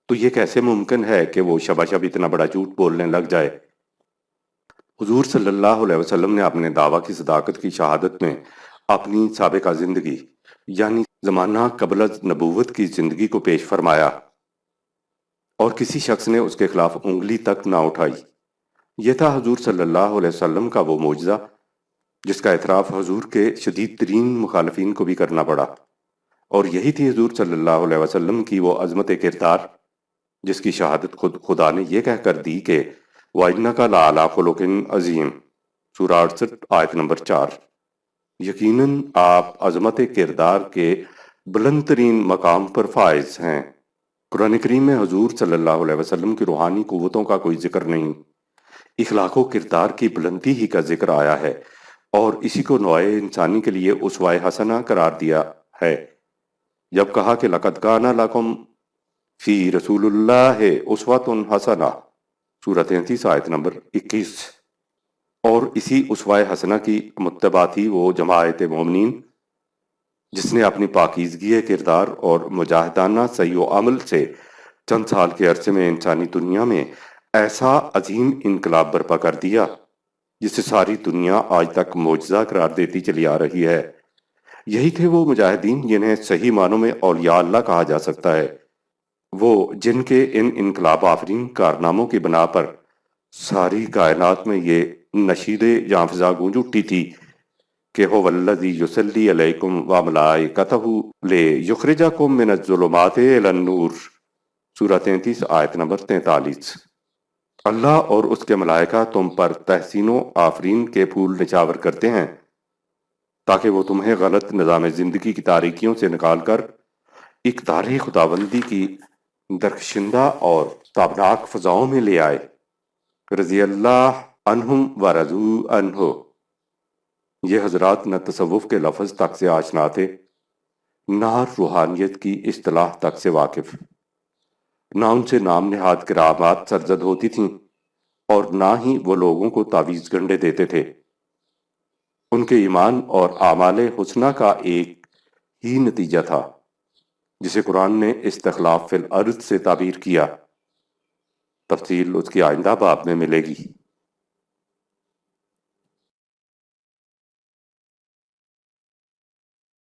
A: تو یہ کیسے ممکن ہے کہ وہ شبہ شب اتنا بڑا جھوٹ بولنے لگ جائے؟ حضور صلی اللہ علیہ وسلم نے اپنے دعویٰ کی صداقت کی شہادت میں اپنی سابقہ زندگی یعنی زمانہ قبل از نبوت کی زندگی کو پیش فرمایا اور کسی شخص نے اس کے خلاف انگلی تک نہ اٹھائی۔ یہ تھا حضور صلی اللہ علیہ وسلم کا وہ معجزہ جس کا اعتراف حضور کے شدید ترین مخالفین کو بھی کرنا پڑا، اور یہی تھی حضور صلی اللہ علیہ وسلم کی وہ عظمت کردار جس کی شہادت خود خدا نے یہ کہہ کر دی کہ وَإِنَّكَ لَعَلَىٰ خُلُقٍ عَظِيمٍ، سورہ 68 آیت نمبر 4۔ یقیناً آپ عظمت کردار کے بلند ترین مقام پر فائز ہیں۔ قرآن کریم میں حضور صلی اللہ علیہ وسلم کی روحانی قوتوں کا کوئی ذکر نہیں، اخلاق و کردار کی بلندی ہی کا ذکر آیا ہے، اور اسی کو نوع انسانی کے لیے اسوہ حسنہ قرار دیا ہے، جب کہا کہ لَقَدْ كَانَ لَكُمْ فِي رَسُولِ اللَّهِ أُسْوَةٌ حَسَنَةٌ، سورہ 33 آیت نمبر 21۔ اور اسی اسوہ حسنہ کی متبع تھی وہ جماعت مومنین جس نے اپنی پاکیزگی کردار اور مجاہدانہ سعی و عمل سے چند سال کے عرصے میں انسانی دنیا میں ایسا عظیم انقلاب برپا کر دیا جسے ساری دنیا آج تک معجزہ قرار دیتی چلی آ رہی ہے۔ یہی تھے وہ مجاہدین جنہیں صحیح معنوں میں اولیاء اللہ کہا جا سکتا ہے، وہ جن کے ان انقلاب آفرین کارناموں کی بنا پر ساری کائنات میں یہ نشید جاں فضا گونج اٹھی تھی کہ هو الذی یصلی علیکم وملائکتہ لیخرجکم من الظلمات الی النور، سورہ 33 آیت نمبر 43۔ اللہ اور اس کے ملائکہ تم پر تحسین و آفرین کے پھول نچاور کرتے ہیں تاکہ وہ تمہیں غلط نظام زندگی کی تاریکیوں سے نکال کر اقتدار خداوندی کی درخشندہ اور تابناک فضاؤں میں لے آئے۔ رضی اللہ عنہم ورضوا عنہ۔ یہ حضرات نہ تصوف کے لفظ تک سے آشنا تھے، نہ روحانیت کی اصطلاح تک سے واقف، نہ ان سے نام نہاد کرامات سرزد ہوتی تھیں، اور نہ ہی وہ لوگوں کو تعویذ گنڈے دیتے تھے۔ ان کے ایمان اور اعمال حسنہ کا ایک ہی نتیجہ تھا جسے قرآن نے استخلاف فی الارض سے تعبیر کیا۔ تفصیل اس کی آئندہ باب میں ملے گی۔